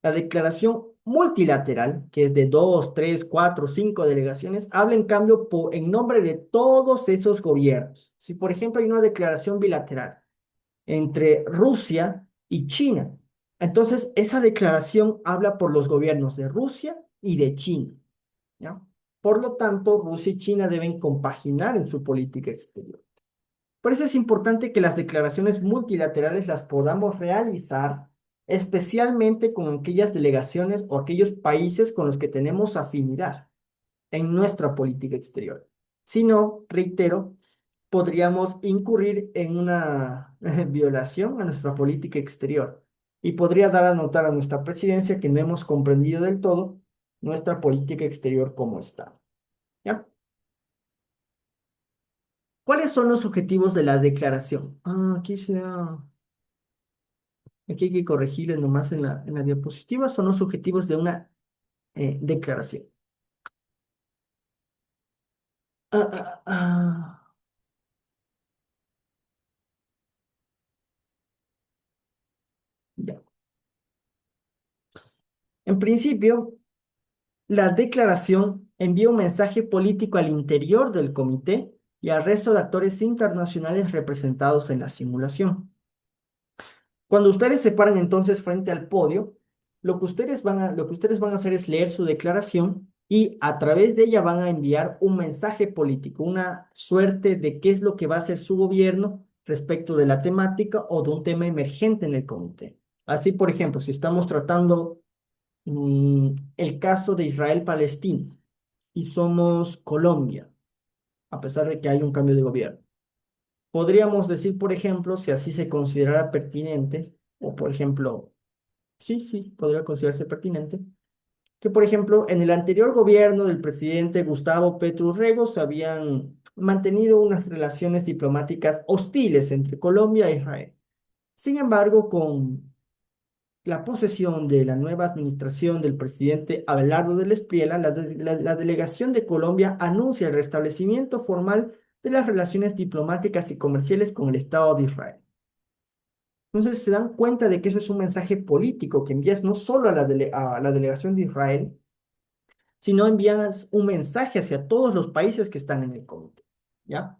La declaración multilateral, que es de dos, tres, cuatro, cinco delegaciones, habla en cambio en nombre de todos esos gobiernos. Si, por ejemplo, hay una declaración bilateral entre Rusia y China, entonces esa declaración habla por los gobiernos de Rusia y de China, ¿ya? Por lo tanto, Rusia y China deben compaginar en su política exterior. Por eso es importante que las declaraciones multilaterales las podamos realizar, especialmente con aquellas delegaciones o aquellos países con los que tenemos afinidad en nuestra política exterior. Si no, reitero, podríamos incurrir en una violación a nuestra política exterior y podría dar a notar a nuestra presidencia que no hemos comprendido del todo nuestra política exterior como está. ¿Ya? ¿Cuáles son los objetivos de la declaración? Aquí hay que corregirle nomás en la diapositiva. Son los objetivos de una declaración. Ah, ah, ah, ya. En principio, la declaración envía un mensaje político al interior del comité y al resto de actores internacionales representados en la simulación. Cuando ustedes se paran entonces frente al podio, lo que ustedes van a hacer es leer su declaración y a través de ella van a enviar un mensaje político, una suerte de qué es lo que va a hacer su gobierno respecto de la temática o de un tema emergente en el comité. Así, por ejemplo, si estamos tratando el caso de Israel-Palestina y somos Colombia, a pesar de que hay un cambio de gobierno. Podríamos decir, por ejemplo, si así se considerara pertinente, o por ejemplo, sí, podría considerarse pertinente, que por ejemplo, en el anterior gobierno del presidente Gustavo Petro Urrego se habían mantenido unas relaciones diplomáticas hostiles entre Colombia e Israel. Sin embargo, con la posesión de la nueva administración del presidente Abelardo del Espriella, la delegación de Colombia anuncia el restablecimiento formal de las relaciones diplomáticas y comerciales con el Estado de Israel. Entonces se dan cuenta de que eso es un mensaje político que envías no solo a a la delegación de Israel, sino envías un mensaje hacia todos los países que están en el comité. ¿Ya?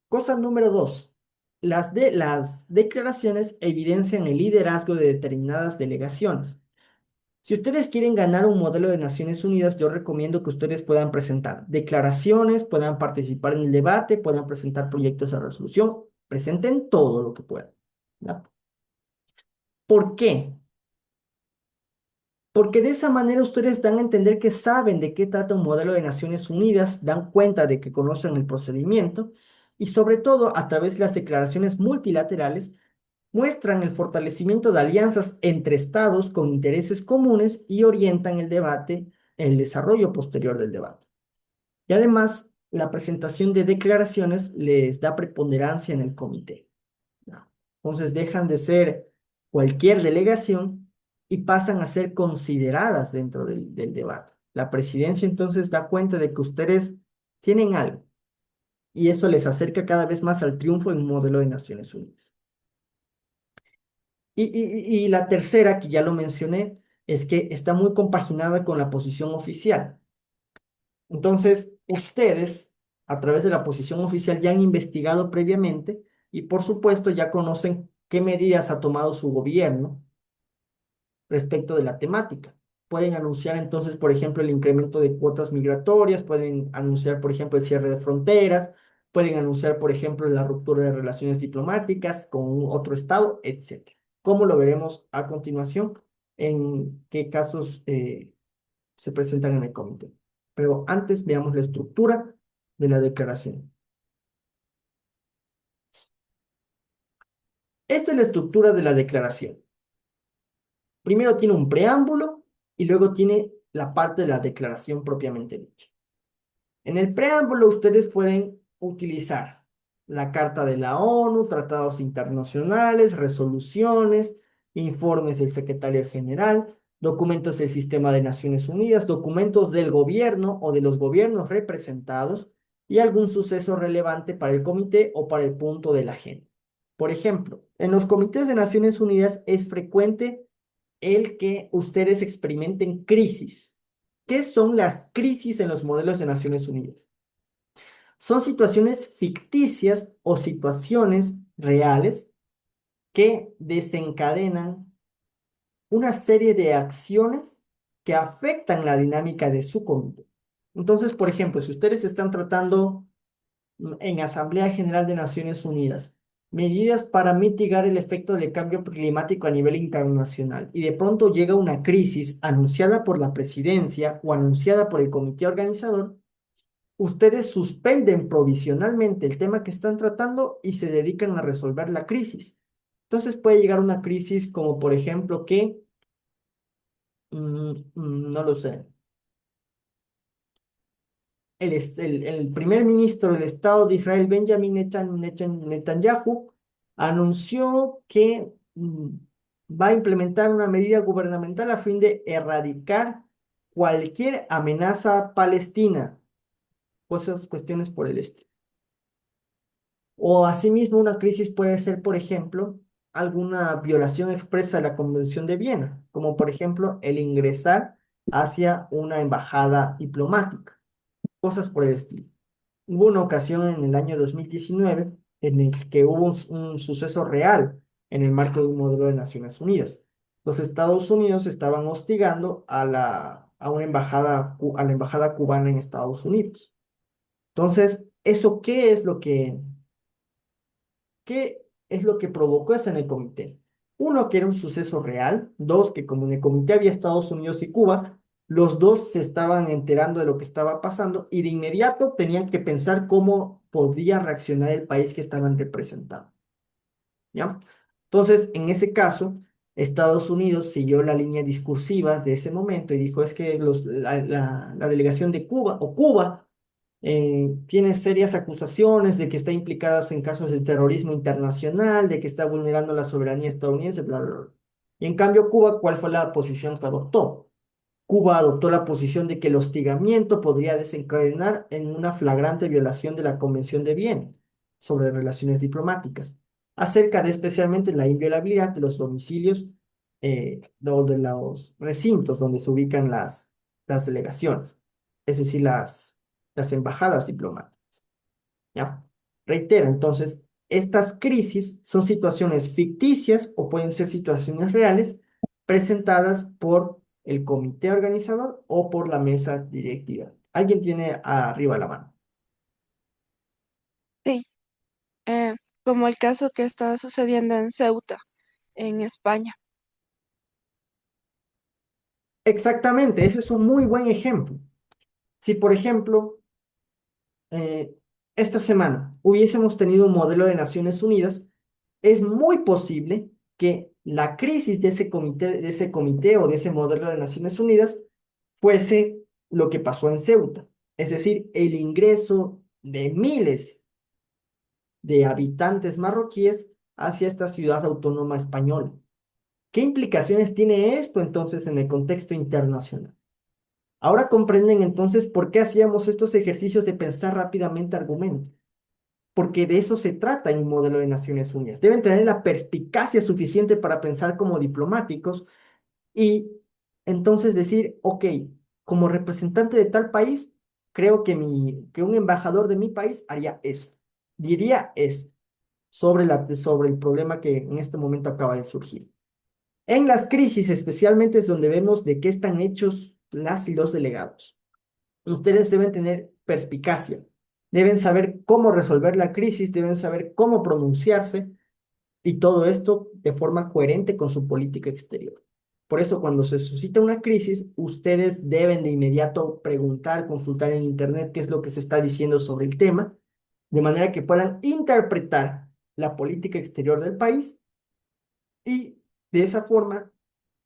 Cosa número dos. Las declaraciones evidencian el liderazgo de determinadas delegaciones. Si ustedes quieren ganar un modelo de Naciones Unidas, yo recomiendo que ustedes puedan presentar declaraciones, puedan participar en el debate, puedan presentar proyectos de resolución, presenten todo lo que puedan. ¿Ya? ¿Por qué? Porque de esa manera ustedes dan a entender que saben de qué trata un modelo de Naciones Unidas, dan cuenta de que conocen el procedimiento y sobre todo a través de las declaraciones multilaterales muestran el fortalecimiento de alianzas entre estados con intereses comunes y orientan el debate, el desarrollo posterior del debate. Y además, la presentación de declaraciones les da preponderancia en el comité. ¿No? Entonces dejan de ser cualquier delegación y pasan a ser consideradas dentro del debate. La presidencia entonces da cuenta de que ustedes tienen algo y eso les acerca cada vez más al triunfo en un modelo de Naciones Unidas. Y la tercera, que ya lo mencioné, es que está muy compaginada con la posición oficial. Entonces, ustedes, a través de la posición oficial, ya han investigado previamente y, por supuesto, ya conocen qué medidas ha tomado su gobierno respecto de la temática. Pueden anunciar entonces, por ejemplo, el incremento de cuotas migratorias, pueden anunciar, por ejemplo, el cierre de fronteras, pueden anunciar, por ejemplo, la ruptura de relaciones diplomáticas con otro estado, etcétera. ¿Cómo lo veremos a continuación? En qué casos se presentan en el comité. Pero antes veamos la estructura de la declaración. Esta es la estructura de la declaración. Primero tiene un preámbulo y luego tiene la parte de la declaración propiamente dicha. En el preámbulo ustedes pueden utilizar la Carta de la ONU, tratados internacionales, resoluciones, informes del secretario general, documentos del sistema de Naciones Unidas, documentos del gobierno o de los gobiernos representados y algún suceso relevante para el comité o para el punto de la agenda. Por ejemplo, en los comités de Naciones Unidas es frecuente el que ustedes experimenten crisis. ¿Qué son las crisis en los modelos de Naciones Unidas? Son situaciones ficticias o situaciones reales que desencadenan una serie de acciones que afectan la dinámica de su comité. Entonces, por ejemplo, si ustedes están tratando en Asamblea General de Naciones Unidas medidas para mitigar el efecto del cambio climático a nivel internacional y de pronto llega una crisis anunciada por la presidencia o anunciada por el comité organizador, ustedes suspenden provisionalmente el tema que están tratando y se dedican a resolver la crisis. Entonces puede llegar una crisis como por ejemplo que, no lo sé, el primer ministro del Estado de Israel, Benjamin Netanyahu, anunció que va a implementar una medida gubernamental a fin de erradicar cualquier amenaza palestina, cosas, cuestiones por el estilo. O asimismo, una crisis puede ser, por ejemplo, alguna violación expresa de la Convención de Viena, como por ejemplo el ingresar hacia una embajada diplomática, cosas por el estilo. Hubo una ocasión en el año 2019 en el que hubo un suceso real en el marco de un modelo de Naciones Unidas. Los Estados Unidos estaban hostigando a una embajada, a la embajada cubana en Estados Unidos. Entonces, ¿eso qué es lo que provocó eso en el comité? Uno, que era un suceso real. Dos, que como en el comité había Estados Unidos y Cuba, los dos se estaban enterando de lo que estaba pasando y de inmediato tenían que pensar cómo podía reaccionar el país que estaban representando. ¿Ya? Entonces, en ese caso, Estados Unidos siguió la línea discursiva de ese momento y dijo, es que la delegación de Cuba o Cuba tiene serias acusaciones de que está implicada en casos de terrorismo internacional, de que está vulnerando la soberanía estadounidense, bla, bla, bla. Y en cambio, Cuba, ¿cuál fue la posición que adoptó? Cuba adoptó la posición de que el hostigamiento podría desencadenar en una flagrante violación de la Convención de Viena sobre relaciones diplomáticas, acerca de especialmente la inviolabilidad de los domicilios o de los recintos donde se ubican las delegaciones, es decir, las embajadas diplomáticas. ¿Ya? Reitero, entonces, estas crisis son situaciones ficticias o pueden ser situaciones reales presentadas por el comité organizador o por la mesa directiva. ¿Alguien tiene arriba la mano? Sí, como el caso que está sucediendo en Ceuta, en España. Exactamente, ese es un muy buen ejemplo. Si, por ejemplo, eh, esta semana hubiésemos tenido un modelo de Naciones Unidas, es muy posible que la crisis de ese comité o de ese modelo de Naciones Unidas fuese lo que pasó en Ceuta, es decir, el ingreso de miles de habitantes marroquíes hacia esta ciudad autónoma española. ¿Qué implicaciones tiene esto entonces en el contexto internacional? Ahora comprenden entonces por qué hacíamos estos ejercicios de pensar rápidamente argumentos, porque de eso se trata en un modelo de Naciones Unidas. Deben tener la perspicacia suficiente para pensar como diplomáticos y entonces decir, ok, como representante de tal país, creo que, que un embajador de mi país haría esto, diría esto sobre el problema que en este momento acaba de surgir. En las crisis especialmente es donde vemos de qué están hechos las y los delegados. Ustedes deben tener perspicacia, deben saber cómo resolver la crisis, deben saber cómo pronunciarse y todo esto de forma coherente con su política exterior. Por eso, cuando se suscita una crisis, ustedes deben de inmediato preguntar, consultar en Internet qué es lo que se está diciendo sobre el tema, de manera que puedan interpretar la política exterior del país y de esa forma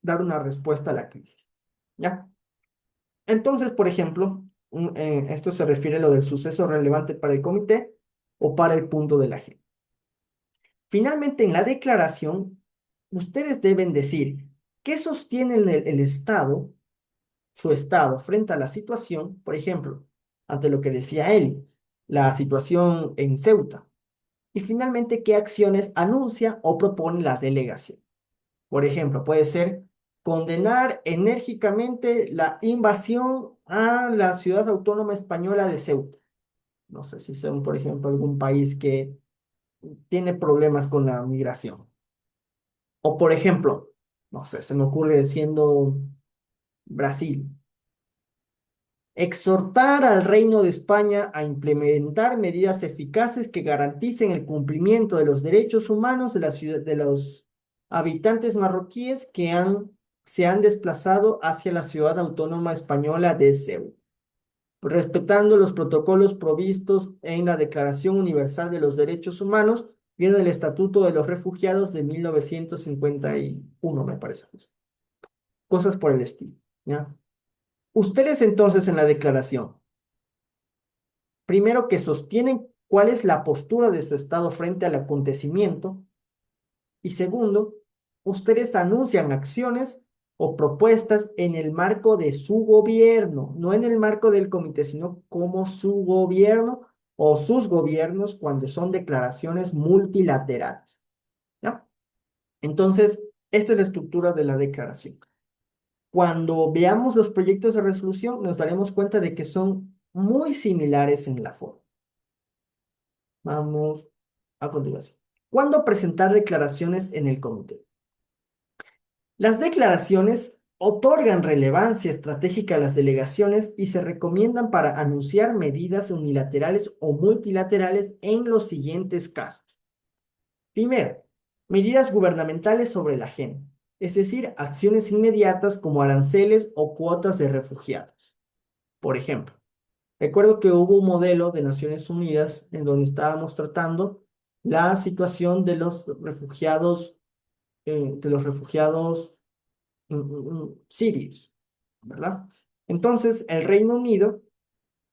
dar una respuesta a la crisis. ¿Ya? Entonces, por ejemplo, esto se refiere a lo del suceso relevante para el comité o para el punto de la agenda. Finalmente, en la declaración, ustedes deben decir ¿Qué sostiene el Estado, su Estado, frente a la situación, por ejemplo, ante lo que decía Eli, la situación en Ceuta? Y finalmente, ¿qué acciones anuncia o propone la delegación? Por ejemplo, puede ser condenar enérgicamente la invasión a la ciudad autónoma española de Ceuta. No sé si son, por ejemplo, algún país que tiene problemas con la migración. O, por ejemplo, no sé, se me ocurre siendo Brasil. Exhortar al Reino de España a implementar medidas eficaces que garanticen el cumplimiento de los derechos humanos de la ciudad, de los habitantes marroquíes que se han desplazado hacia la ciudad autónoma española de Ceuta, respetando los protocolos provistos en la Declaración Universal de los Derechos Humanos y en el Estatuto de los Refugiados de 1951, me parece. Cosas por el estilo, ¿ya? Ustedes entonces en la declaración, primero que sostienen cuál es la postura de su Estado frente al acontecimiento y segundo, ustedes anuncian acciones o propuestas en el marco de su gobierno, no en el marco del comité, sino como su gobierno o sus gobiernos cuando son declaraciones multilaterales, ¿ya? Entonces, esta es la estructura de la declaración. Cuando veamos los proyectos de resolución, nos daremos cuenta de que son muy similares en la forma. Vamos a continuación. ¿Cuándo presentar declaraciones en el comité? Las declaraciones otorgan relevancia estratégica a las delegaciones y se recomiendan para anunciar medidas unilaterales o multilaterales en los siguientes casos. Primero, medidas gubernamentales sobre la agenda, es decir, acciones inmediatas como aranceles o cuotas de refugiados. Por ejemplo, recuerdo que hubo un modelo de Naciones Unidas en donde estábamos tratando la situación de los refugiados sirios, ¿verdad? Entonces, el Reino Unido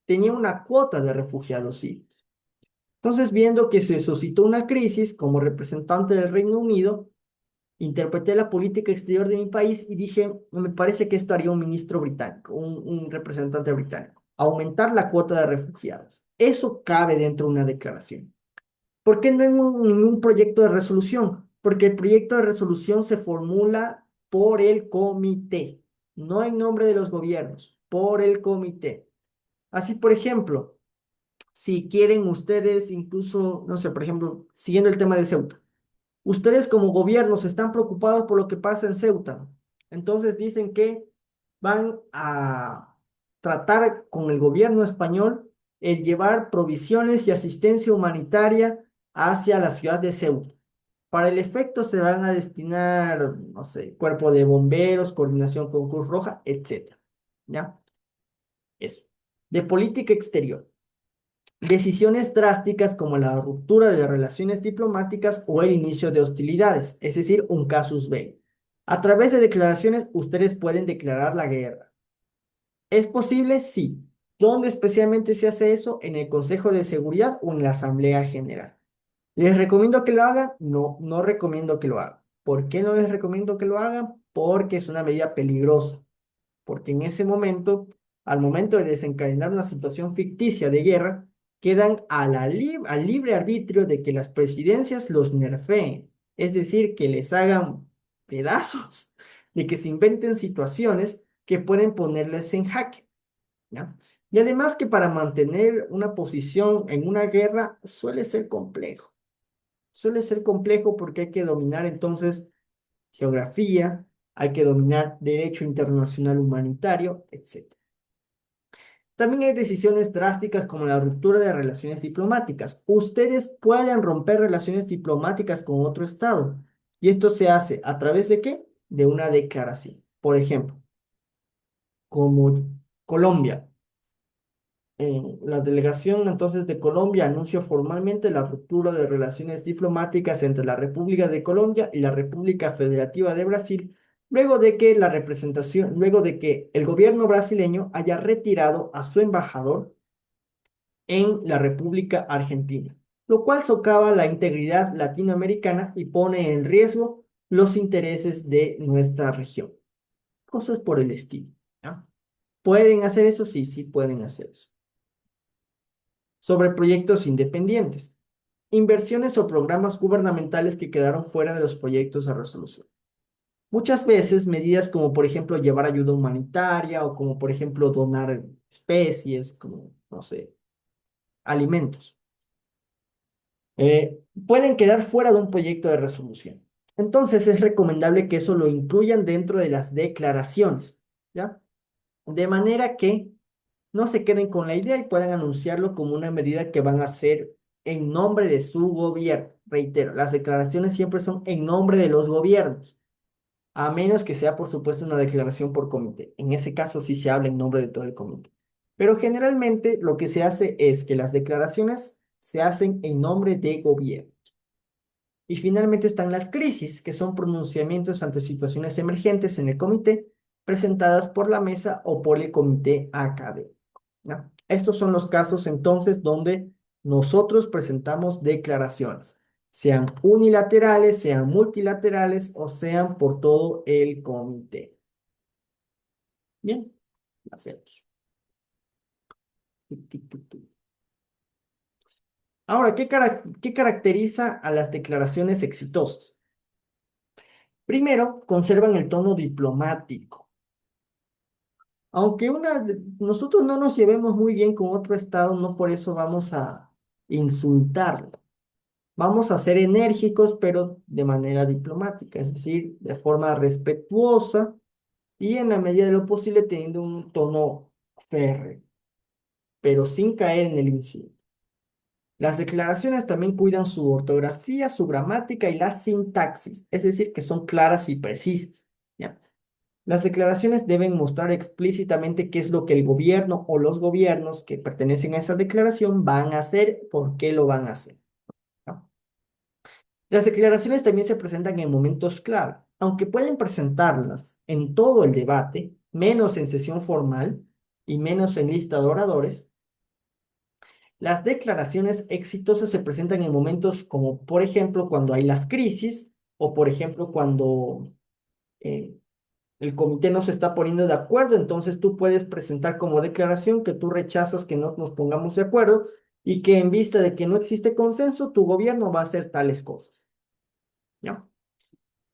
tenía una cuota de refugiados sirios. Entonces, viendo que se suscitó una crisis como representante del Reino Unido, interpreté la política exterior de mi país y dije, me parece que esto haría un ministro británico, un representante británico, aumentar la cuota de refugiados. Eso cabe dentro de una declaración. ¿Por qué no en ningún proyecto de resolución? Porque el proyecto de resolución se formula por el comité, no en nombre de los gobiernos, por el comité. Así, por ejemplo, si quieren ustedes, incluso, no sé, por ejemplo, siguiendo el tema de Ceuta, ustedes como gobiernos están preocupados por lo que pasa en Ceuta. Entonces dicen que van a tratar con el gobierno español el llevar provisiones y asistencia humanitaria hacia la ciudad de Ceuta. Para el efecto se van a destinar, no sé, cuerpo de bomberos, coordinación con Cruz Roja, etcétera. ¿Ya? Eso. De política exterior. Decisiones drásticas como la ruptura de las relaciones diplomáticas o el inicio de hostilidades, es decir, un casus belli. A través de declaraciones, ustedes pueden declarar la guerra. ¿Es posible? Sí. ¿Dónde especialmente se hace eso? En el Consejo de Seguridad o en la Asamblea General. ¿Les recomiendo que lo hagan? No, no recomiendo que lo hagan. ¿Por qué no les recomiendo que lo hagan? Porque es una medida peligrosa. Porque en ese momento, al momento de desencadenar una situación ficticia de guerra, quedan al libre arbitrio de que las presidencias los nerfeen, es decir, que les hagan pedazos, de que se inventen situaciones que pueden ponerles en jaque, ¿ya? Y además que para mantener una posición en una guerra suele ser complejo porque hay que dominar entonces geografía, hay que dominar derecho internacional humanitario, etc. También hay decisiones drásticas como la ruptura de relaciones diplomáticas. Ustedes pueden romper relaciones diplomáticas con otro estado. ¿Y esto se hace a través de qué? De una declaración. Por ejemplo, como Colombia. La delegación entonces de Colombia anunció formalmente la ruptura de relaciones diplomáticas entre la República de Colombia y la República Federativa de Brasil, luego de que el gobierno brasileño haya retirado a su embajador en la República Argentina, lo cual socava la integridad latinoamericana y pone en riesgo los intereses de nuestra región. Cosas por el estilo. ¿Ya? ¿Pueden hacer eso? Sí, sí pueden hacer eso. Sobre proyectos independientes. Inversiones o programas gubernamentales que quedaron fuera de los proyectos de resolución. Muchas veces medidas como por ejemplo llevar ayuda humanitaria o como por ejemplo donar especies, como no sé, alimentos, pueden quedar fuera de un proyecto de resolución. Entonces es recomendable que eso lo incluyan dentro de las declaraciones, ¿ya? De manera que no se queden con la idea y puedan anunciarlo como una medida que van a hacer en nombre de su gobierno. Reitero, las declaraciones siempre son en nombre de los gobiernos, a menos que sea, por supuesto, una declaración por comité. En ese caso sí se habla en nombre de todo el comité. Pero generalmente lo que se hace es que las declaraciones se hacen en nombre de gobierno. Y finalmente están las crisis, que son pronunciamientos ante situaciones emergentes en el comité, presentadas por la mesa o por el comité académico. ¿Ya? Estos son los casos entonces donde nosotros presentamos declaraciones, sean unilaterales, sean multilaterales o sean por todo el comité. Bien, hacemos. Ahora, ¿qué caracteriza a las declaraciones exitosas? Primero, conservan el tono diplomático. Aunque nosotros no nos llevemos muy bien con otro estado, no por eso vamos a insultarlo. Vamos a ser enérgicos, pero de manera diplomática, es decir, de forma respetuosa y en la medida de lo posible teniendo un tono férreo, pero sin caer en el insulto. Las declaraciones también cuidan su ortografía, su gramática y la sintaxis, es decir, que son claras y precisas. ¿Ya? Las declaraciones deben mostrar explícitamente qué es lo que el gobierno o los gobiernos que pertenecen a esa declaración van a hacer, por qué lo van a hacer. ¿No? Las declaraciones también se presentan en momentos clave, aunque pueden presentarlas en todo el debate, menos en sesión formal y menos en lista de oradores. Las declaraciones exitosas se presentan en momentos como, por ejemplo, cuando hay las crisis o, por ejemplo, cuando eh, el comité no se está poniendo de acuerdo, entonces tú puedes presentar como declaración que tú rechazas que no nos pongamos de acuerdo y que en vista de que no existe consenso, tu gobierno va a hacer tales cosas. ¿Ya?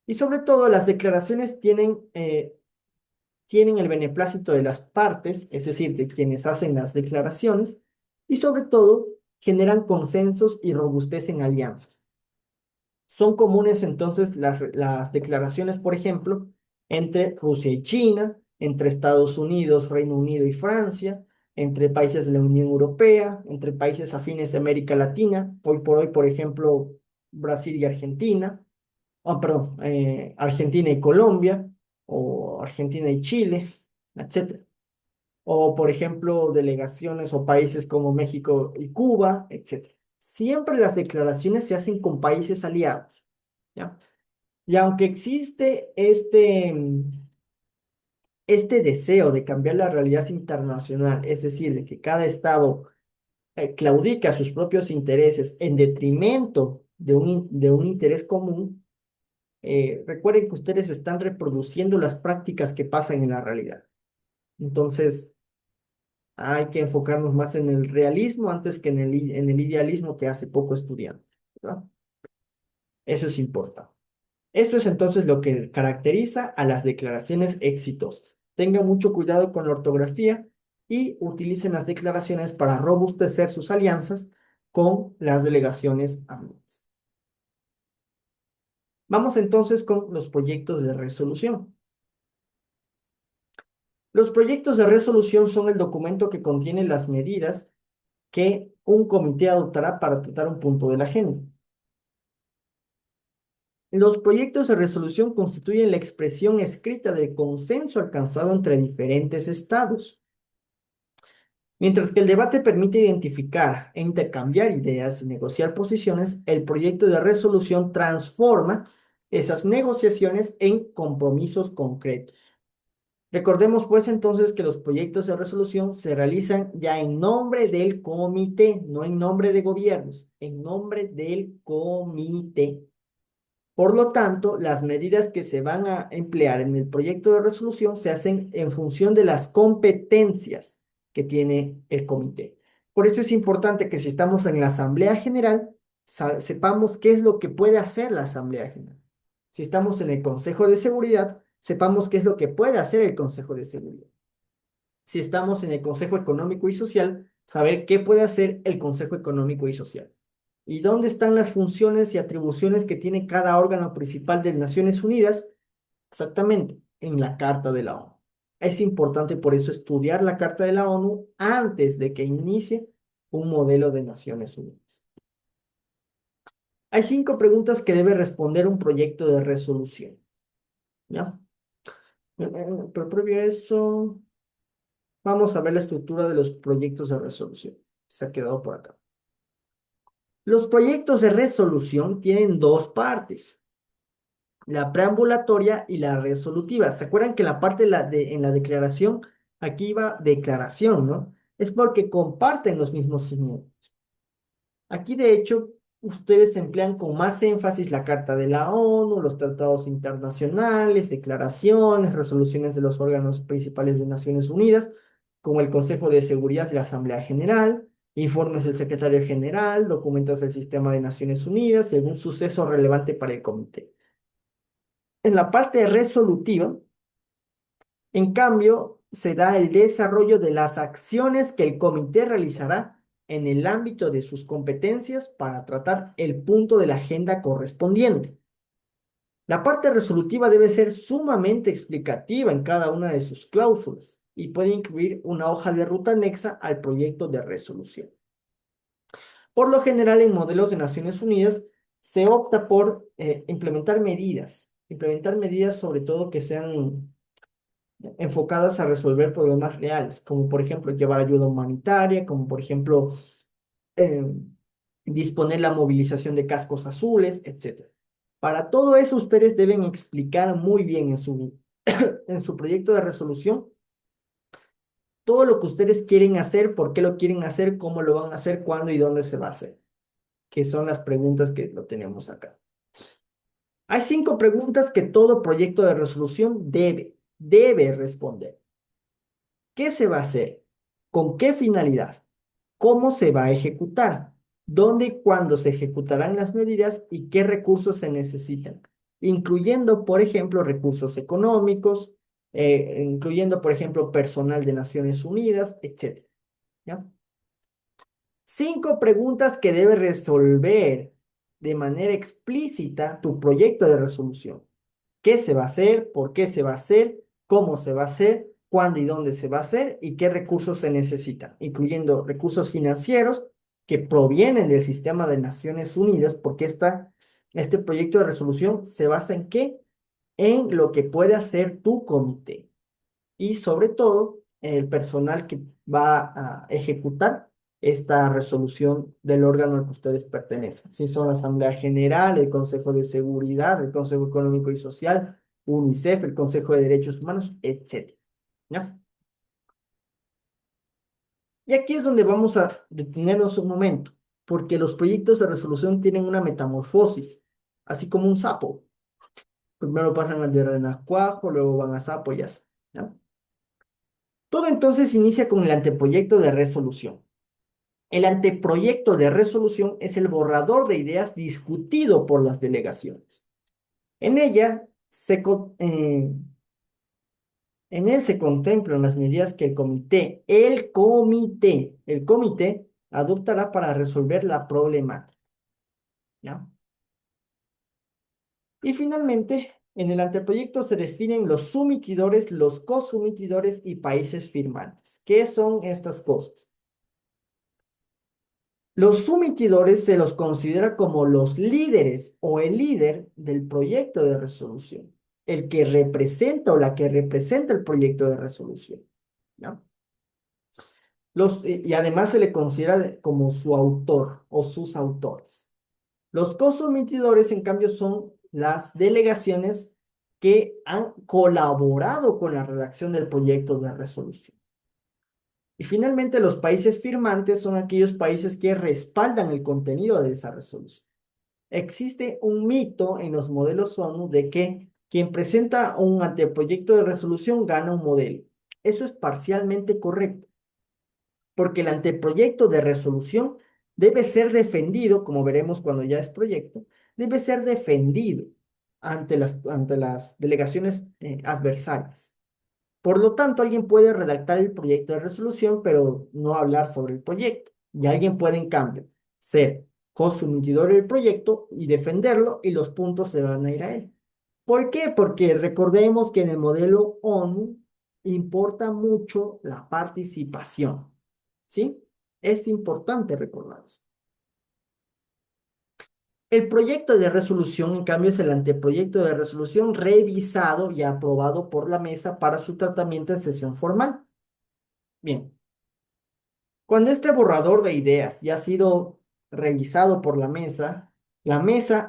Y sobre todo, las declaraciones tienen el beneplácito de las partes, es decir, de quienes hacen las declaraciones, y sobre todo, generan consensos y robustecen alianzas. Son comunes entonces las declaraciones, por ejemplo, entre Rusia y China, entre Estados Unidos, Reino Unido y Francia, entre países de la Unión Europea, entre países afines de América Latina, hoy por hoy, por ejemplo, Brasil y Argentina, perdón, Argentina y Colombia, o Argentina y Chile, etcétera. O, por ejemplo, delegaciones o países como México y Cuba, etcétera. Siempre las declaraciones se hacen con países aliados. ¿Ya? Y aunque existe este deseo de cambiar la realidad internacional, es decir, de que cada estado claudique a sus propios intereses en detrimento de un interés común, recuerden que ustedes están reproduciendo las prácticas que pasan en la realidad. Entonces, hay que enfocarnos más en el realismo antes que en el idealismo que hace poco estudiamos, ¿verdad? Eso es importante. Esto es entonces lo que caracteriza a las declaraciones exitosas. Tengan mucho cuidado con la ortografía y utilicen las declaraciones para robustecer sus alianzas con las delegaciones amigas. Vamos entonces con los proyectos de resolución. Los proyectos de resolución son el documento que contiene las medidas que un comité adoptará para tratar un punto de la agenda. Los proyectos de resolución constituyen la expresión escrita del consenso alcanzado entre diferentes estados. Mientras que el debate permite identificar e intercambiar ideas y negociar posiciones, el proyecto de resolución transforma esas negociaciones en compromisos concretos. Recordemos pues entonces que los proyectos de resolución se realizan ya en nombre del comité, no en nombre de gobiernos, en nombre del comité. Por lo tanto, las medidas que se van a emplear en el proyecto de resolución se hacen en función de las competencias que tiene el comité. Por eso es importante que si estamos en la Asamblea General, sepamos qué es lo que puede hacer la Asamblea General. Si estamos en el Consejo de Seguridad, sepamos qué es lo que puede hacer el Consejo de Seguridad. Si estamos en el Consejo Económico y Social, saber qué puede hacer el Consejo Económico y Social. ¿Y dónde están las funciones y atribuciones que tiene cada órgano principal de Naciones Unidas? Exactamente, en la Carta de la ONU. Es importante por eso estudiar la Carta de la ONU antes de que inicie un modelo de Naciones Unidas. Hay 5 preguntas que debe responder un proyecto de resolución. ¿Ya? Pero previo a eso, vamos a ver la estructura de los proyectos de resolución. Se ha quedado por acá. Los proyectos de resolución tienen dos partes, la preambulatoria y la resolutiva. ¿Se acuerdan que la parte en la declaración, aquí va declaración, ¿no? Es porque comparten los mismos signos. Aquí, de hecho, ustedes emplean con más énfasis la Carta de la ONU, los tratados internacionales, declaraciones, resoluciones de los órganos principales de Naciones Unidas, como el Consejo de Seguridad y la Asamblea General, informes del Secretario General, documentos del Sistema de Naciones Unidas y algún suceso relevante para el comité. En la parte resolutiva, en cambio, se da el desarrollo de las acciones que el comité realizará en el ámbito de sus competencias para tratar el punto de la agenda correspondiente. La parte resolutiva debe ser sumamente explicativa en cada una de sus cláusulas y puede incluir una hoja de ruta anexa al proyecto de resolución. Por lo general, en modelos de Naciones Unidas se opta por implementar medidas sobre todo que sean enfocadas a resolver problemas reales, como por ejemplo llevar ayuda humanitaria, como por ejemplo eh, disponer la movilización de cascos azules, etcétera. Para todo eso ustedes deben explicar muy bien en su proyecto de resolución todo lo que ustedes quieren hacer, por qué lo quieren hacer, cómo lo van a hacer, cuándo y dónde se va a hacer, que son las preguntas que lo tenemos acá. Hay 5 preguntas que todo proyecto de resolución debe responder. ¿Qué se va a hacer? ¿Con qué finalidad? ¿Cómo se va a ejecutar? ¿Dónde y cuándo se ejecutarán las medidas y qué recursos se necesitan? Incluyendo, por ejemplo, recursos económicos, incluyendo, por ejemplo, personal de Naciones Unidas, etcétera. ¿Ya? 5 preguntas que debe resolver de manera explícita tu proyecto de resolución. ¿Qué se va a hacer? ¿Por qué se va a hacer? ¿Cómo se va a hacer? ¿Cuándo y dónde se va a hacer? ¿Y qué recursos se necesitan? Incluyendo recursos financieros que provienen del sistema de Naciones Unidas, porque este proyecto de resolución se basa en qué? En lo que puede hacer tu comité y sobre todo el personal que va a ejecutar esta resolución del órgano al que ustedes pertenecen. Si son la Asamblea General, el Consejo de Seguridad, el Consejo Económico y Social, UNICEF, el Consejo de Derechos Humanos, etcétera. ¿Ya? Y aquí es donde vamos a detenernos un momento, porque los proyectos de resolución tienen una metamorfosis, así como un sapo. Primero pasan al de renacuajo, luego van a sapo y así. ¿Ya? Todo entonces inicia con el anteproyecto de resolución. El anteproyecto de resolución es el borrador de ideas discutido por las delegaciones. En ella en él se contemplan las medidas que el comité adoptará para resolver la problemática. ¿Ya? Y finalmente, en el anteproyecto se definen los sumitidores, los cosumitidores y países firmantes. ¿Qué son estas cosas? Los sumitidores se los considera como los líderes o el líder del proyecto de resolución, el que representa o la que representa el proyecto de resolución. ¿Ya? Y además se le considera como su autor o sus autores. Los cosumitidores, en cambio, son las delegaciones que han colaborado con la redacción del proyecto de resolución. Y finalmente, los países firmantes son aquellos países que respaldan el contenido de esa resolución. existe un mito en los modelos ONU de que quien presenta un anteproyecto de resolución gana un modelo. Eso es parcialmente correcto, porque el anteproyecto de resolución debe ser defendido, como veremos cuando ya es proyecto, debe ser defendido ante las delegaciones adversarias. Por lo tanto, alguien puede redactar el proyecto de resolución, pero no hablar sobre el proyecto. Y alguien puede, en cambio, ser consumidor del proyecto y defenderlo, y los puntos se van a ir a él. ¿Por qué? Porque recordemos que en el modelo ONU importa mucho la participación. ¿Sí? Es importante recordar eso. El proyecto de resolución, en cambio, es el anteproyecto de resolución revisado y aprobado por la mesa para su tratamiento en sesión formal. Bien, cuando este borrador de ideas ya ha sido revisado por la mesa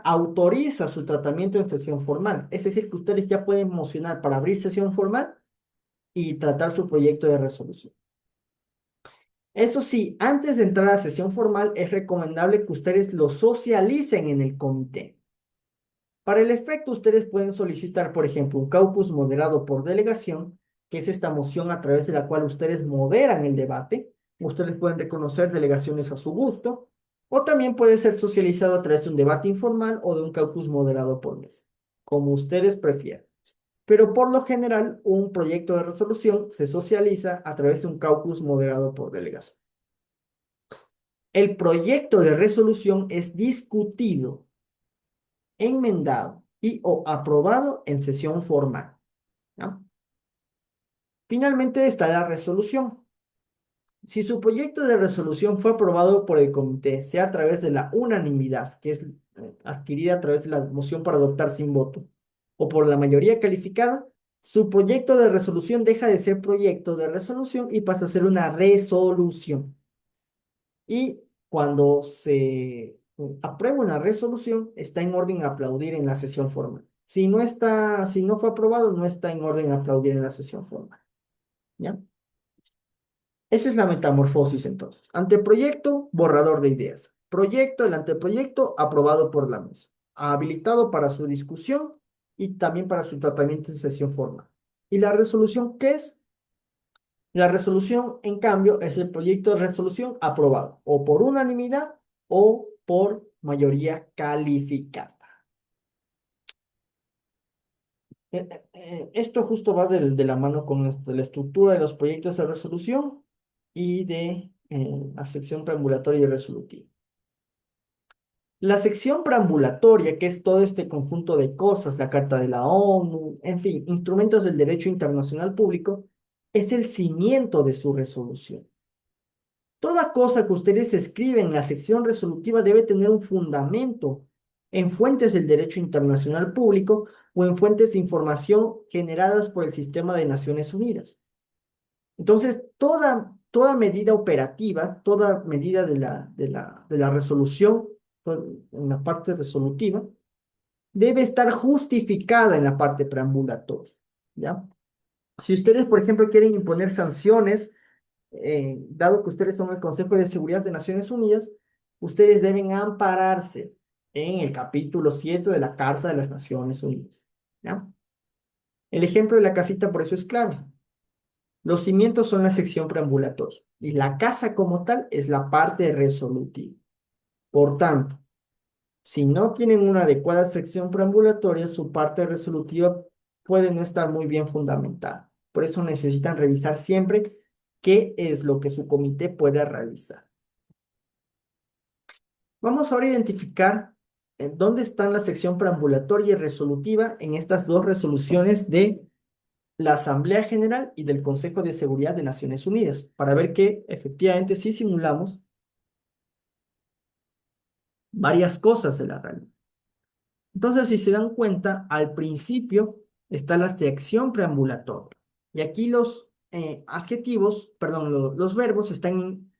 autoriza su tratamiento en sesión formal. Es decir, que ustedes ya pueden mocionar para abrir sesión formal y tratar su proyecto de resolución. Eso sí, antes de entrar a sesión formal, es recomendable que ustedes lo socialicen en el comité. Para el efecto, ustedes pueden solicitar, por ejemplo, un caucus moderado por delegación, que es esta moción a través de la cual ustedes moderan el debate. Ustedes pueden reconocer delegaciones a su gusto, o también puede ser socializado a través de un debate informal o de un caucus moderado por mesa, como ustedes prefieran. Pero por lo general, un proyecto de resolución se socializa a través de un caucus moderado por delegación. El proyecto de resolución es discutido, enmendado y o aprobado en sesión formal, ¿no? Finalmente está la resolución. Si su proyecto de resolución fue aprobado por el comité, sea a través de la unanimidad, que es adquirida a través de la moción para adoptar sin voto, o por la mayoría calificada, su proyecto de resolución deja de ser proyecto de resolución y pasa a ser una resolución. Y cuando se aprueba una resolución, está en orden a aplaudir en la sesión formal. Si no fue aprobado, no está en orden a aplaudir en la sesión formal. ¿Ya? Esa es la metamorfosis entonces. Anteproyecto, borrador de ideas. Proyecto, el anteproyecto, aprobado por la mesa. Habilitado para su discusión y también para su tratamiento en sesión formal. ¿Y la resolución qué es? La resolución, en cambio, es el proyecto de resolución aprobado o por unanimidad o por mayoría calificada. Esto justo va de la mano con la estructura de los proyectos de resolución y de la sección preambulatoria y resolutiva. La sección preambulatoria, que es todo este conjunto de cosas, la Carta de la ONU, en fin, instrumentos del derecho internacional público, es el cimiento de su resolución. Toda cosa que ustedes escriben en la sección resolutiva debe tener un fundamento en fuentes del derecho internacional público o en fuentes de información generadas por el sistema de Naciones Unidas. Entonces, toda medida operativa, toda medida de la resolución, en la parte resolutiva, debe estar justificada en la parte preambulatoria, ¿ya? Si ustedes, por ejemplo, quieren imponer sanciones, dado que ustedes son el Consejo de Seguridad de Naciones Unidas, ustedes deben ampararse en el capítulo 7 de la Carta de las Naciones Unidas, ¿ya? El ejemplo de la casita por eso es clave. Los cimientos son la sección preambulatoria y la casa como tal es la parte resolutiva. Por tanto, si no tienen una adecuada sección preambulatoria, su parte resolutiva puede no estar muy bien fundamentada. Por eso necesitan revisar siempre qué es lo que su comité puede realizar. Vamos ahora a identificar dónde están la sección preambulatoria y resolutiva en estas dos resoluciones de la Asamblea General y del Consejo de Seguridad de Naciones Unidas, para ver que efectivamente sí simulamos varias cosas de la realidad. Entonces, si se dan cuenta, al principio está la sección preambulatoria. Y aquí los adjetivos, perdón, los verbos están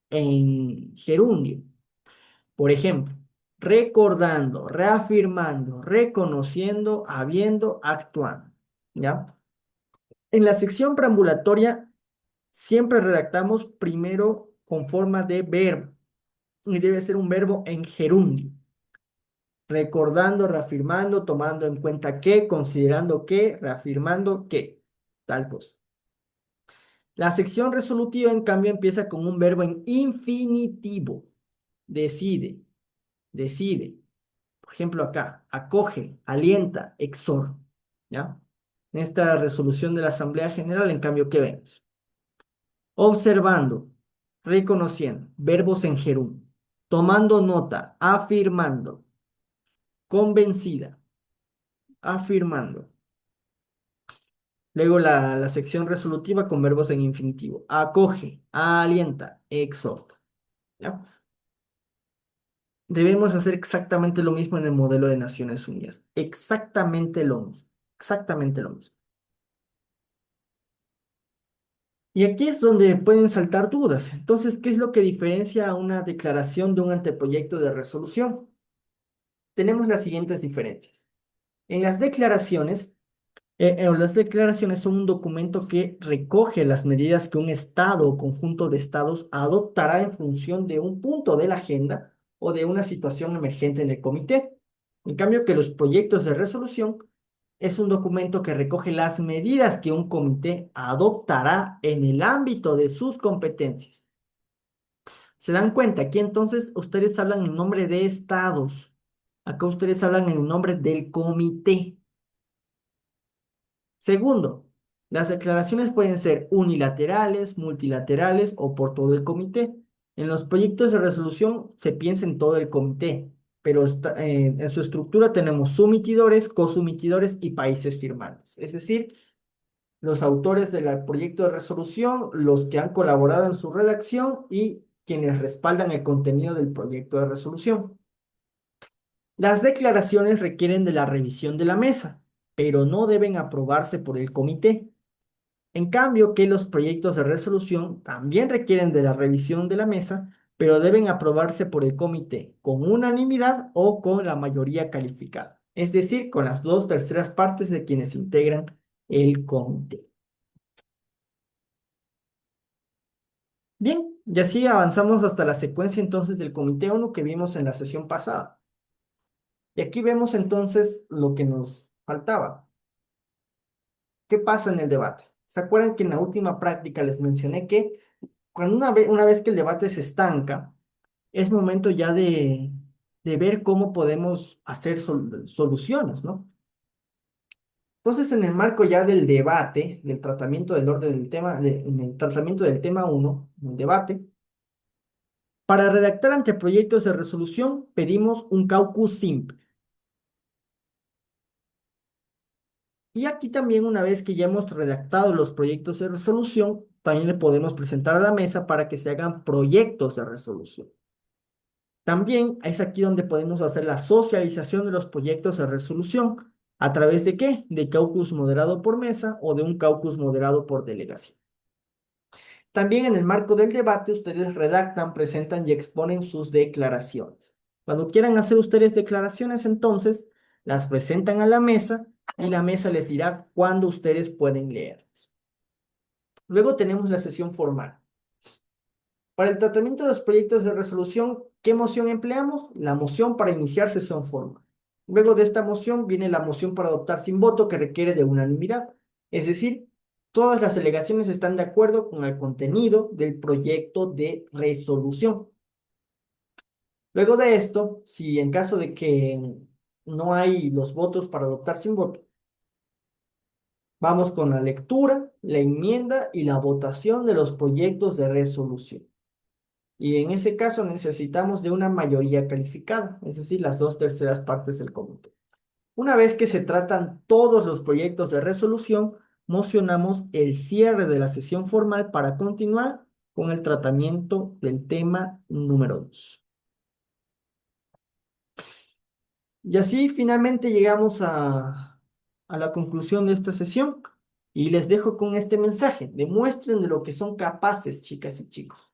en gerundio. Por ejemplo, recordando, reafirmando, reconociendo, habiendo, actuando. ¿Ya? En la sección preambulatoria siempre redactamos primero con forma de verbo y debe ser un verbo en gerundio. recordando, reafirmando, tomando en cuenta que, considerando que, reafirmando que, tal cosa. La sección resolutiva, en cambio, empieza con un verbo en infinitivo. Decide, decide. Por ejemplo, acá, acoge, alienta, exhorta. ¿Ya? En esta resolución de la Asamblea General, en cambio, ¿qué vemos? Observando, reconociendo, verbos en gerundio, tomando nota, afirmando, convencida, afirmando. Luego la sección resolutiva con verbos en infinitivo. Acoge, alienta, exhorta. ¿Ya? Debemos hacer exactamente lo mismo en el modelo de Naciones Unidas. Exactamente lo mismo. Exactamente lo mismo. Y aquí es donde pueden saltar dudas. Entonces, ¿qué es lo que diferencia a una declaración de un anteproyecto de resolución? Tenemos las siguientes diferencias. En las declaraciones son un documento que recoge las medidas que un Estado o conjunto de estados adoptará en función de un punto de la agenda o de una situación emergente en el comité. En cambio, que los proyectos de resolución es un documento que recoge las medidas que un comité adoptará en el ámbito de sus competencias. ¿Se dan cuenta? Aquí entonces ustedes hablan en nombre de estados. Acá ustedes hablan en nombre del comité. Segundo, las declaraciones pueden ser unilaterales, multilaterales o por todo el comité. En los proyectos de resolución se piensa en todo el comité, pero en su estructura tenemos sumitidores, cosumitidores y países firmantes. Es decir, los autores del proyecto de resolución, los que han colaborado en su redacción y quienes respaldan el contenido del proyecto de resolución. Las declaraciones requieren de la revisión de la mesa, pero no deben aprobarse por el comité. En cambio, que los proyectos de resolución también requieren de la revisión de la mesa, pero deben aprobarse por el comité con unanimidad o con la mayoría calificada, es decir, con las dos terceras partes de quienes integran el comité. Bien, y así avanzamos hasta la secuencia entonces del comité 1 que vimos en la sesión pasada. Y aquí vemos entonces lo que nos faltaba. ¿Qué pasa en el debate? ¿Se acuerdan que en la última práctica les mencioné que cuando una vez que el debate se estanca, es momento ya de ver cómo podemos hacer soluciones, ¿no? Entonces, en el marco ya del debate, del tratamiento del orden del tema, en el tratamiento del tema uno, el debate, para redactar anteproyectos de resolución pedimos un caucus simple. Y aquí también, una vez que ya hemos redactado los proyectos de resolución, también le podemos presentar a la mesa para que se hagan proyectos de resolución. También es aquí donde podemos hacer la socialización de los proyectos de resolución. ¿A través de qué? De caucus moderado por mesa o de un caucus moderado por delegación. También en el marco del debate, ustedes redactan, presentan y exponen sus declaraciones. Cuando quieran hacer ustedes declaraciones, entonces las presentan a la mesa y la mesa les dirá cuándo ustedes pueden leerlas. Luego tenemos la sesión formal. Para el tratamiento de los proyectos de resolución, ¿qué moción empleamos? La moción para iniciar sesión formal. Luego de esta moción viene la moción para adoptar sin voto que requiere de unanimidad. Es decir, todas las delegaciones están de acuerdo con el contenido del proyecto de resolución. Luego de esto, si en caso de que no hay los votos para adoptar sin voto, vamos con la lectura, la enmienda y la votación de los proyectos de resolución. Y en ese caso necesitamos de una mayoría calificada, es decir, las dos terceras partes del comité. Una vez que se tratan todos los proyectos de resolución, mocionamos el cierre de la sesión formal para continuar con el tratamiento del tema número 2. Y así finalmente llegamos a la conclusión de esta sesión y les dejo con este mensaje. Demuestren de lo que son capaces, chicas y chicos.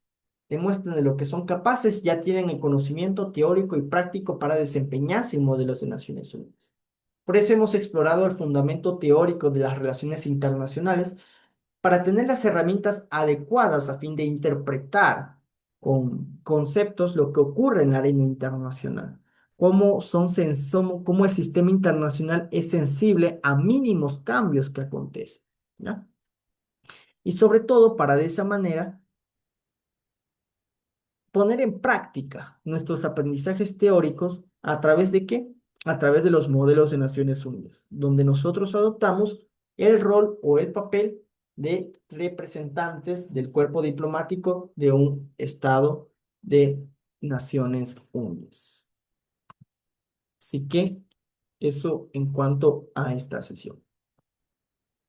Demuestren de lo que son capaces, ya tienen el conocimiento teórico y práctico para desempeñarse en modelos de Naciones Unidas. Por eso hemos explorado el fundamento teórico de las relaciones internacionales para tener las herramientas adecuadas a fin de interpretar con conceptos lo que ocurre en la arena internacional. cómo el sistema internacional es sensible a mínimos cambios que acontecen, ¿ya? Y sobre todo para de esa manera poner en práctica nuestros aprendizajes teóricos a través de qué? A través de los modelos de Naciones Unidas, donde nosotros adoptamos el rol o el papel de representantes del cuerpo diplomático de un Estado de Naciones Unidas. Así que eso en cuanto a esta sesión.